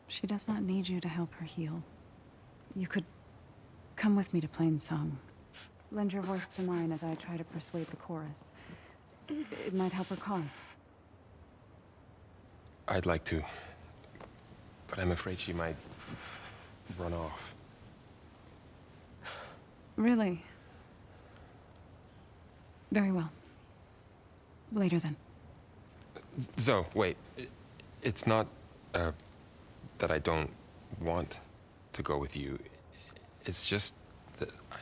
S14: She does not need you to help her heal. You could come with me to Plainsong. Lend your voice to mine as I try to persuade the chorus. It might help her cause.
S13: I'd like to, but I'm afraid she might run off.
S14: Really? Very well. Later then.
S13: Zoe, wait. It's not, that I don't want to go with you. It's just that I...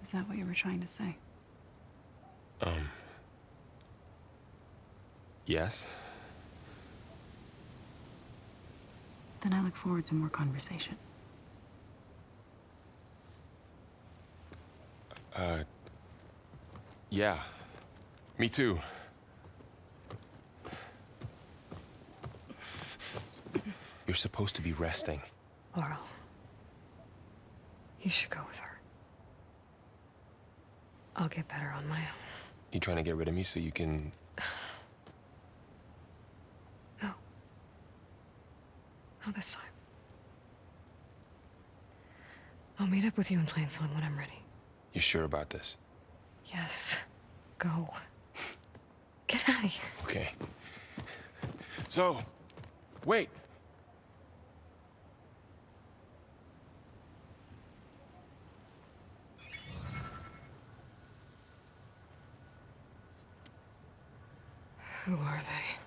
S14: Is that what you were trying to say?
S13: Yes?
S14: Then I look forward to more conversation.
S13: Yeah. Me too. You're supposed to be resting.
S1: Laurel. You should go with her. I'll get better on my own.
S13: You trying to get rid of me so you can...
S1: No. Not this time. I'll meet up with you in Plainsong when I'm ready.
S13: You sure about this?
S1: Yes. Go. Get out of here.
S13: Okay. Zoe, wait.
S1: Who are they?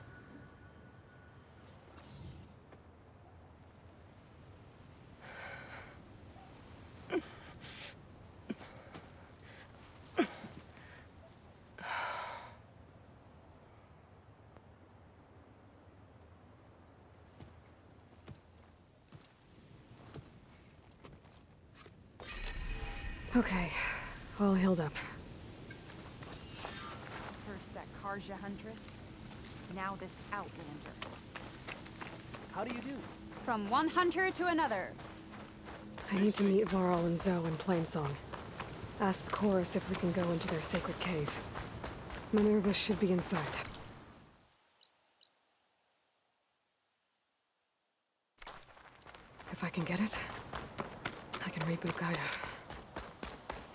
S1: Okay, all healed up.
S15: First that Karja Huntress, now this Outlander.
S16: How do you do?
S15: From one hunter to another.
S1: I need to meet Varl and Zoe in Plainsong. Ask the chorus if we can go into their sacred cave. Minerva should be inside. If I can get it, I can reboot Gaia.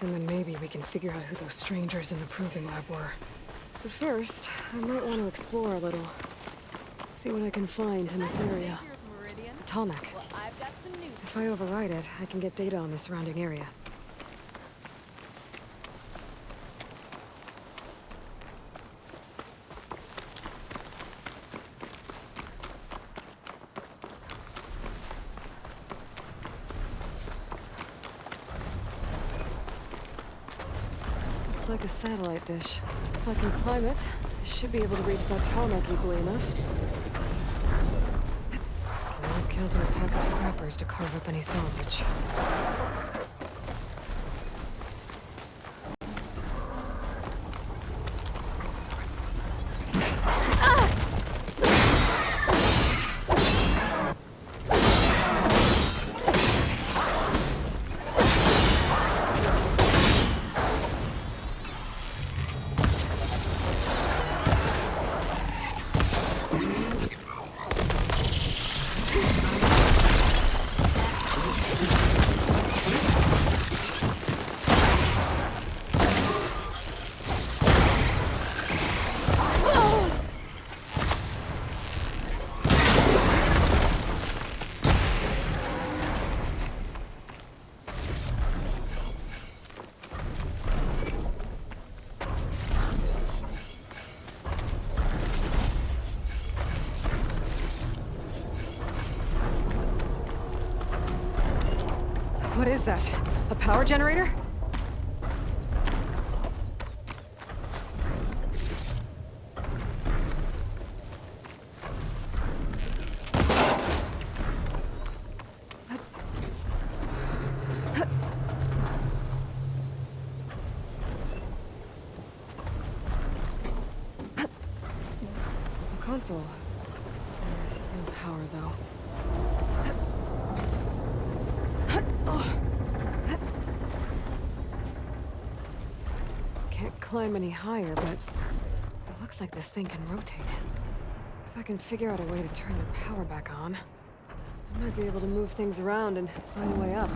S1: And then maybe we can figure out who those strangers in the Proving Lab were. But first, I might want to explore a little. See what I can find in this area. A Talmach. If I override it, I can get data on the surrounding area. Looks like a satellite dish. If I can climb it, I should be able to reach that Talmach easily enough. Can always count on a pack of scrappers to carve up any salvage. What is that? A power generator? A console. No power, though. Can't climb any higher, but it looks like this thing can rotate. If I can figure out a way to turn the power back on, I might be able to move things around and find a way up.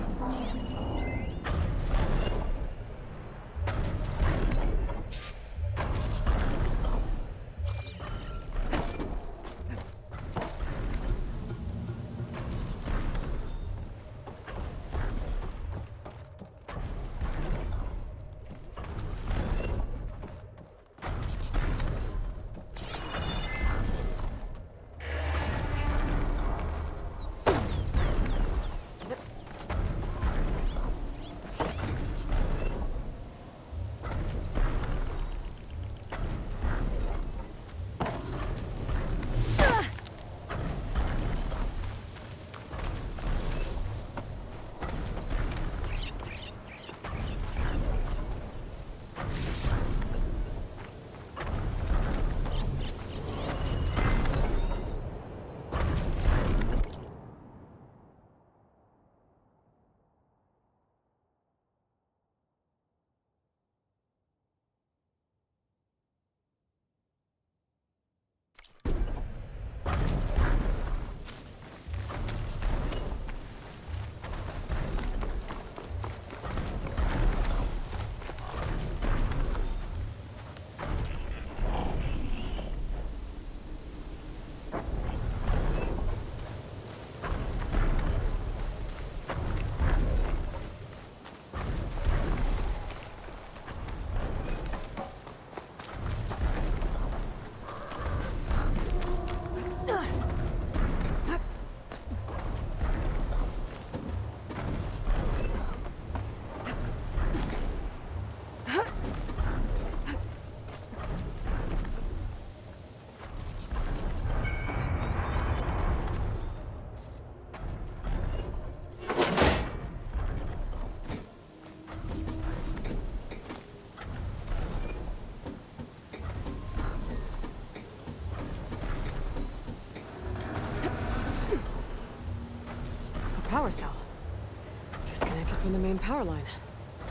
S1: from the main power line.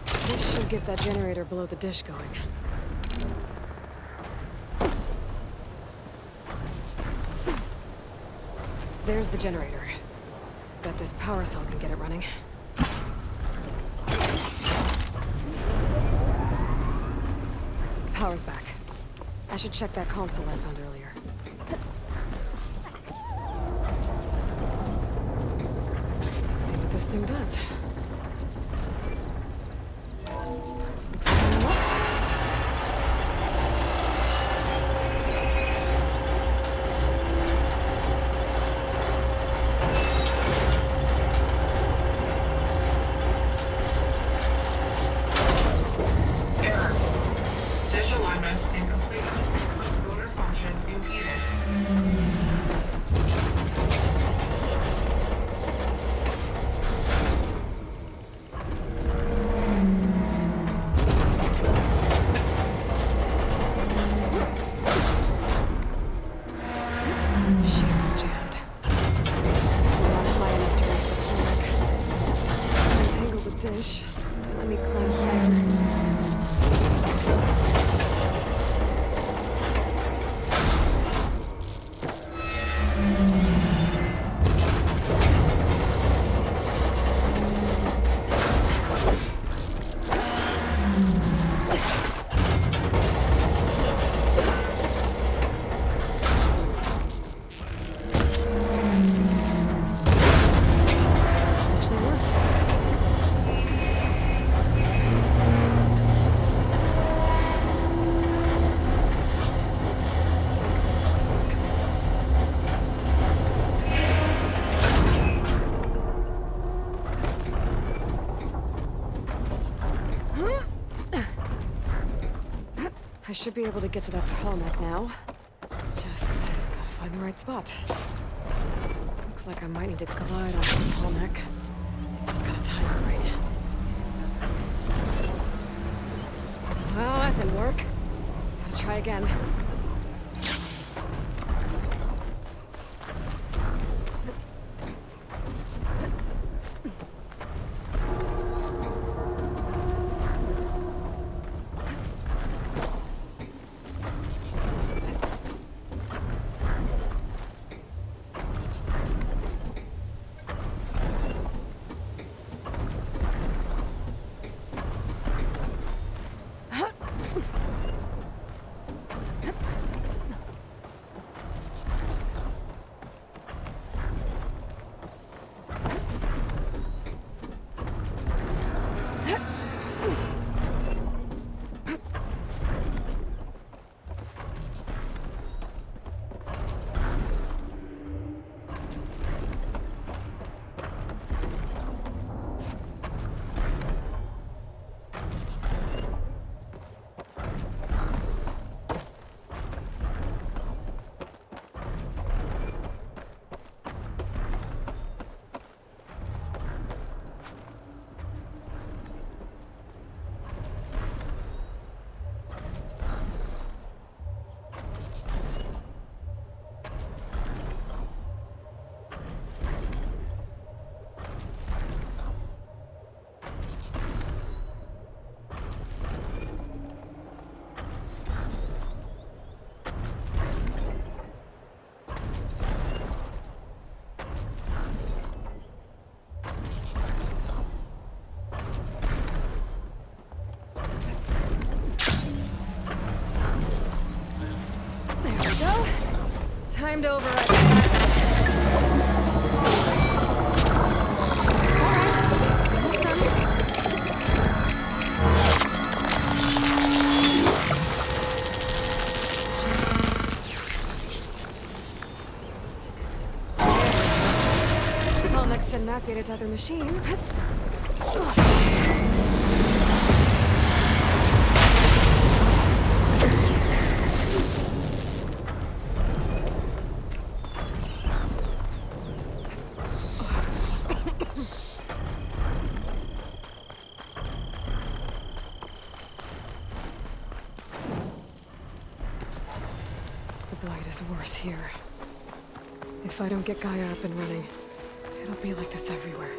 S1: This should get that generator below the dish going. There's the generator. Bet this power cell can get it running. Power's back. I should check that console I found earlier. Let's see what this thing does. Looks like I'm up.
S5: Error. Dish alignment incomplete. Motor function impeded.
S1: Machinery's jammed. Still not high enough to reach the tarmac. Untangle the dish. And let me climb higher. Actually worked. I should be able to get to that tarmac now. Just gotta find the right spot. Looks like I might need to glide onto the tarmac. Just gotta time it right. Well, that didn't work. Gotta try again. Time to override. I'll send that data to other machine. The blight is worse here. If I don't get Gaia up and running, it'll be like this everywhere.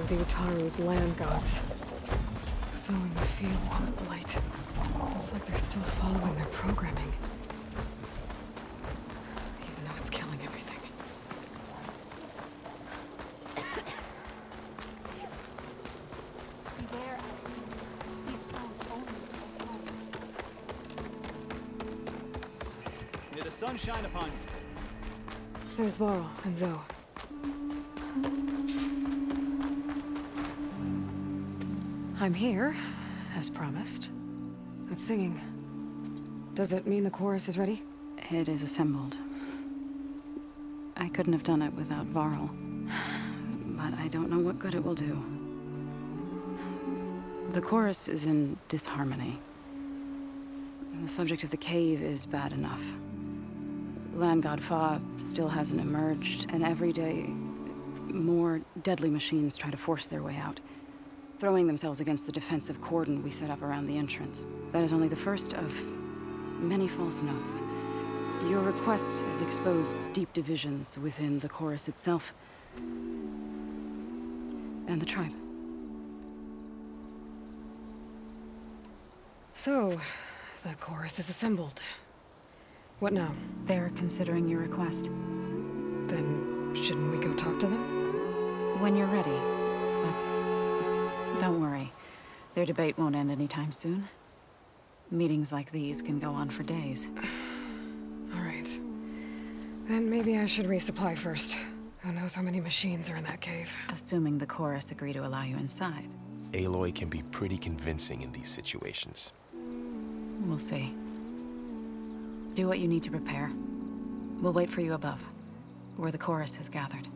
S1: the Utaru's land gods. Sowing the fields with blight. It's like they're still following their programming. Even though it's killing everything.
S16: May the sun shine upon you.
S1: There's Varl and Zoe. I'm here, as promised. That singing. Does it mean the chorus is ready?
S14: It is assembled. I couldn't have done it without Varl. But I don't know what good it will do. The chorus is in disharmony. The subject of the cave is bad enough. Land God Fa still hasn't emerged, and every day, more deadly machines try to force their way out, throwing themselves against the defensive cordon we set up around the entrance. That is only the first of many false notes. Your request has exposed deep divisions within the chorus itself and the tribe.
S1: So, the chorus is assembled. What now?
S14: They're considering your request.
S1: Then, shouldn't we go talk to them?
S14: When you're ready. But don't worry. Their debate won't end anytime soon. Meetings like these can go on for days.
S1: All right. Then maybe I should resupply first. Who knows how many machines are in that cave?
S14: Assuming the chorus agree to allow you inside.
S17: Aloy can be pretty convincing in these situations.
S14: We'll see. Do what you need to prepare. We'll wait for you above, where the chorus has gathered.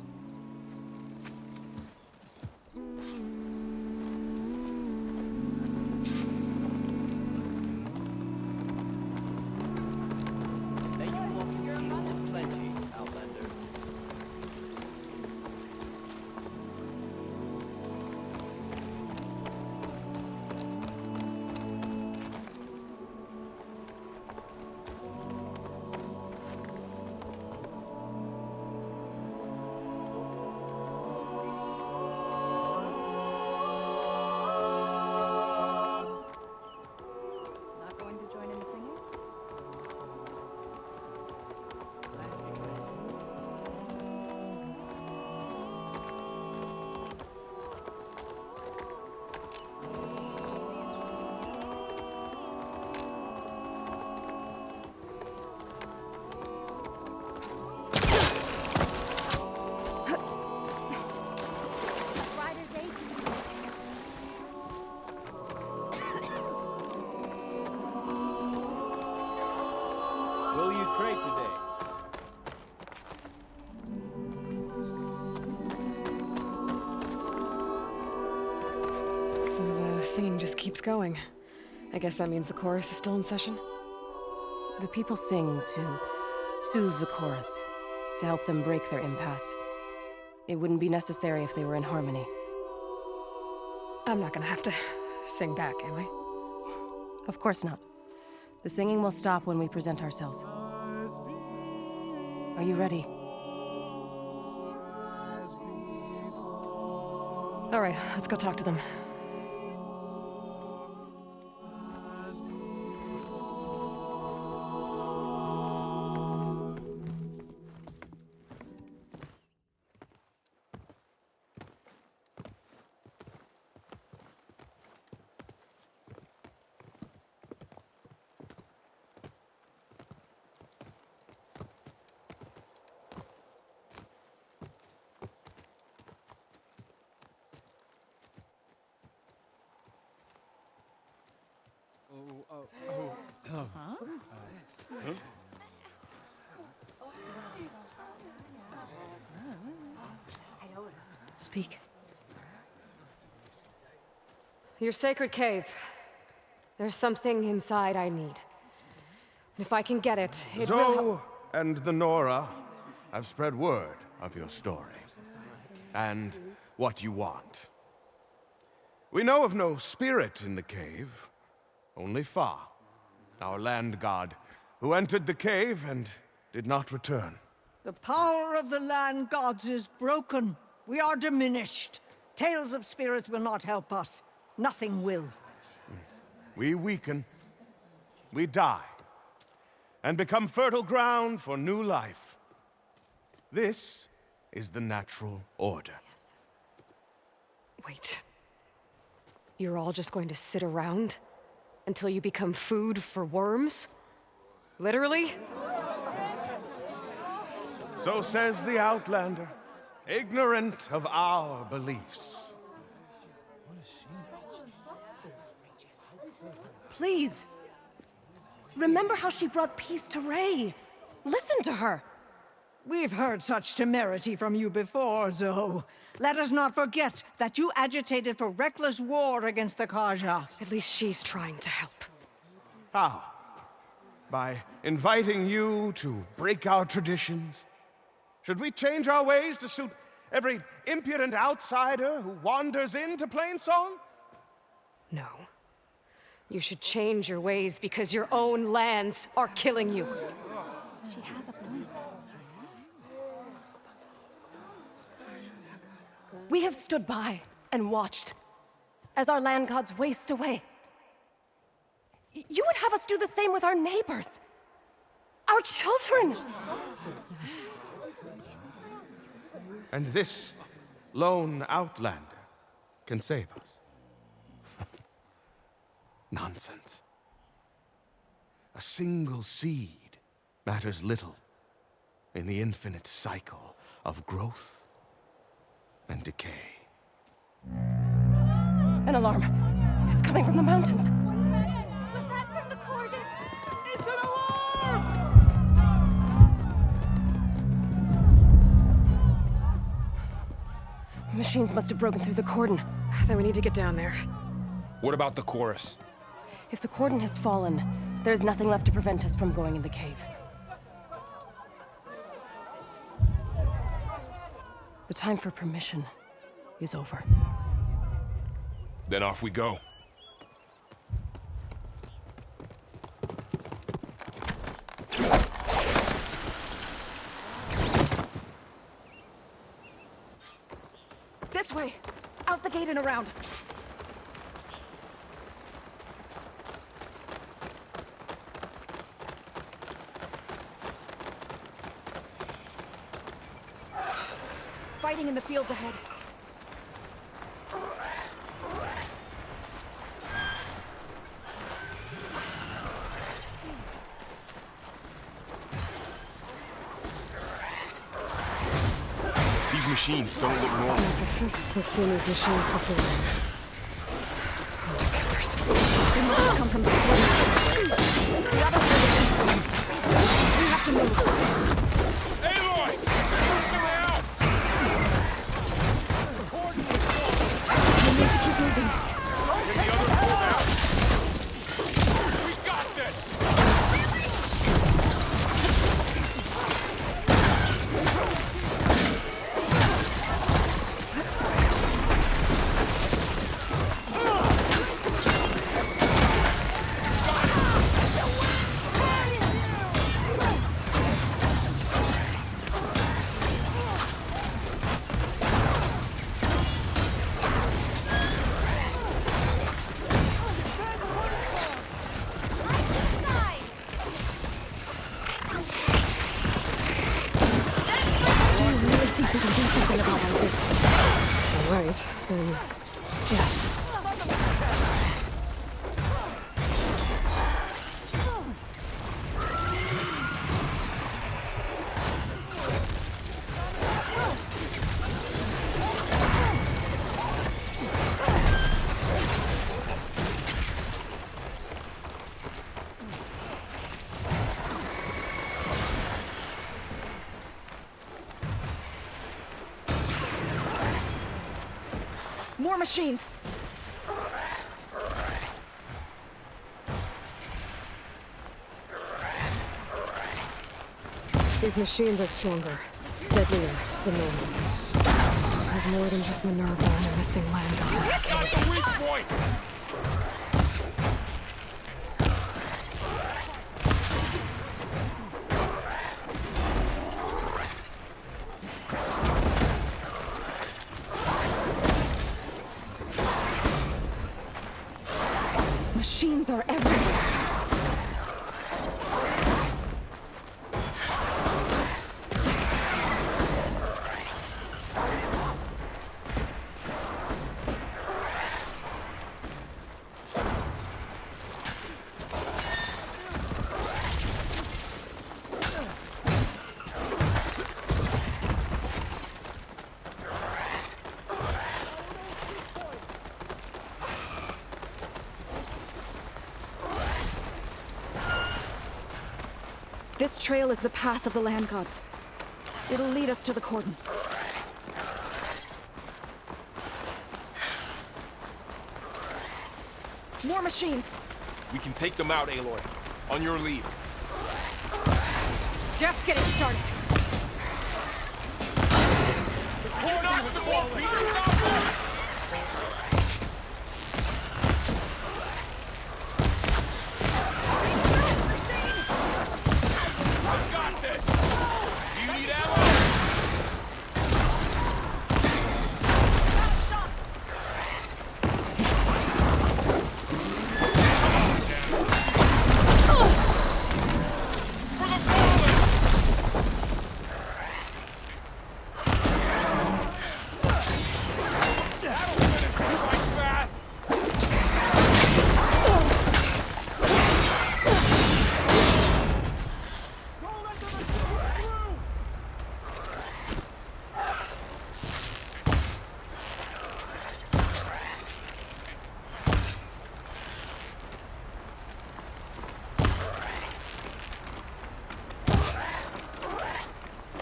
S16: May you walk in fields of plenty, Outlander.
S15: Not going to join in the singing?
S18: Brighter day to you.
S16: Will you trade today?
S1: So the singing just keeps going. I guess that means the chorus is still in session?
S19: The people sing to soothe the chorus, to help them break their impasse. It wouldn't be necessary if they were in harmony.
S1: I'm not gonna have to sing back, am I?
S19: Of course not. The singing will stop when we present ourselves. Are you ready?
S1: All right, let's go talk to them.
S19: Speak.
S1: Your sacred cave. There's something inside I need. If I can get it, it will help.
S20: Zoe and the Nora have spread word of your story and what you want. We know of no spirit in the cave, only Fa, our land god, who entered the cave and did not return.
S21: The power of the land gods is broken. We are diminished. Tales of spirits will not help us. Nothing will.
S20: We weaken. We die. And become fertile ground for new life. This is the natural order.
S1: Yes. Wait. You're all just going to sit around until you become food for worms? Literally?
S20: So says the Outlander, ignorant of our beliefs.
S19: Please. Remember how she brought peace to Ray. Listen to her.
S21: We've heard such temerity from you before, Zoe. Let us not forget that you agitated for reckless war against the Carja.
S1: At least she's trying to help.
S20: How? By inviting you to break our traditions? Should we change our ways to suit every impudent outsider who wanders into Plainsong?
S1: No. You should change your ways because your own lands are killing you.
S18: She has a point.
S19: We have stood by and watched as our land gods waste away. You would have us do the same with our neighbors, our children.
S20: And this lone Outlander can save us. Nonsense. A single seed matters little in the infinite cycle of growth and decay.
S19: An alarm. It's coming from the mountains.
S18: Was that from the Cordon?
S20: It's an alarm!
S19: Machines must have broken through the cordon.
S1: Then we need to get down there.
S13: What about the chorus?
S19: If the cordon has fallen, there's nothing left to prevent us from going in the cave. The time for permission is over.
S13: Then off we go.
S19: This way! Out the gate and around! Fighting in the fields ahead.
S13: These machines don't look normal.
S1: As a fist, we've seen these machines before. Hunter killers.
S19: They must come from the cordon. The others are we have to move.
S13: Aloy!
S19: We need to keep moving.
S13: Get the others pulled out. We got this!
S1: Right. Yes.
S19: More machines!
S1: These machines are stronger, deadlier than normal. There's more than just Minerva and a missing land god.
S13: Got the weak point!
S1: Machines are everywhere.
S15: This trail is the path of the land gods. It'll lead us to the cordon. More machines!
S13: We can take them out, Aloy. On your lead.
S1: Just getting started.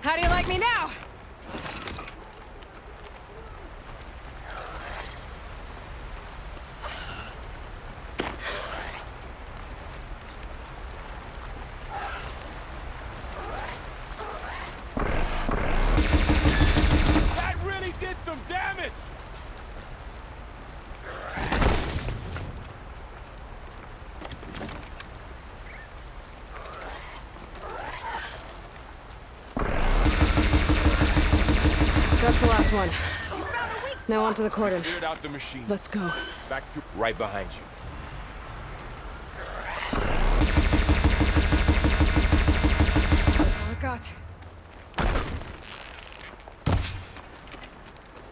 S1: How do you like me now?
S13: That really did some damage!
S1: That's the last one. Now onto the cordon.
S13: Cleared out the machine.
S1: Let's go.
S13: Back to right behind you.
S1: I got.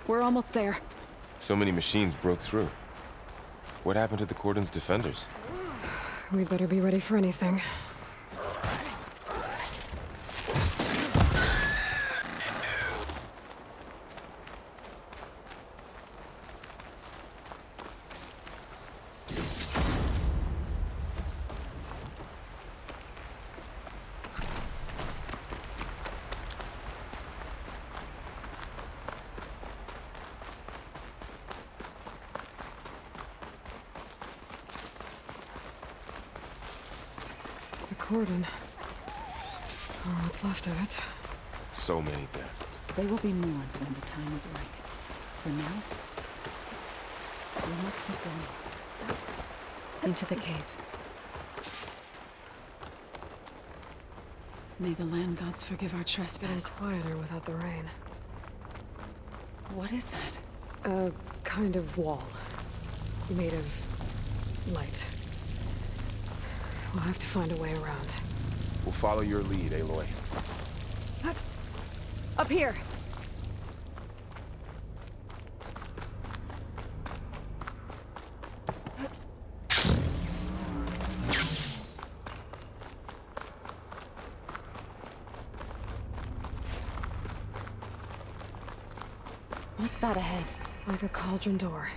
S15: We're almost there.
S17: So many machines broke through. What happened to the cordon's defenders?
S1: We'd better be ready for anything. Cordon. Oh, what's left of it.
S17: So many dead.
S14: They will be mourned when the time is right. For now, we must keep going. Into the cave. May the land gods forgive our trespass.
S1: Quieter without the rain.
S14: What is that?
S1: A kind of wall. Made of light. We'll have to find a way around.
S17: We'll follow your lead, Aloy.
S15: Up here!
S19: What's that ahead?
S1: Like a cauldron door.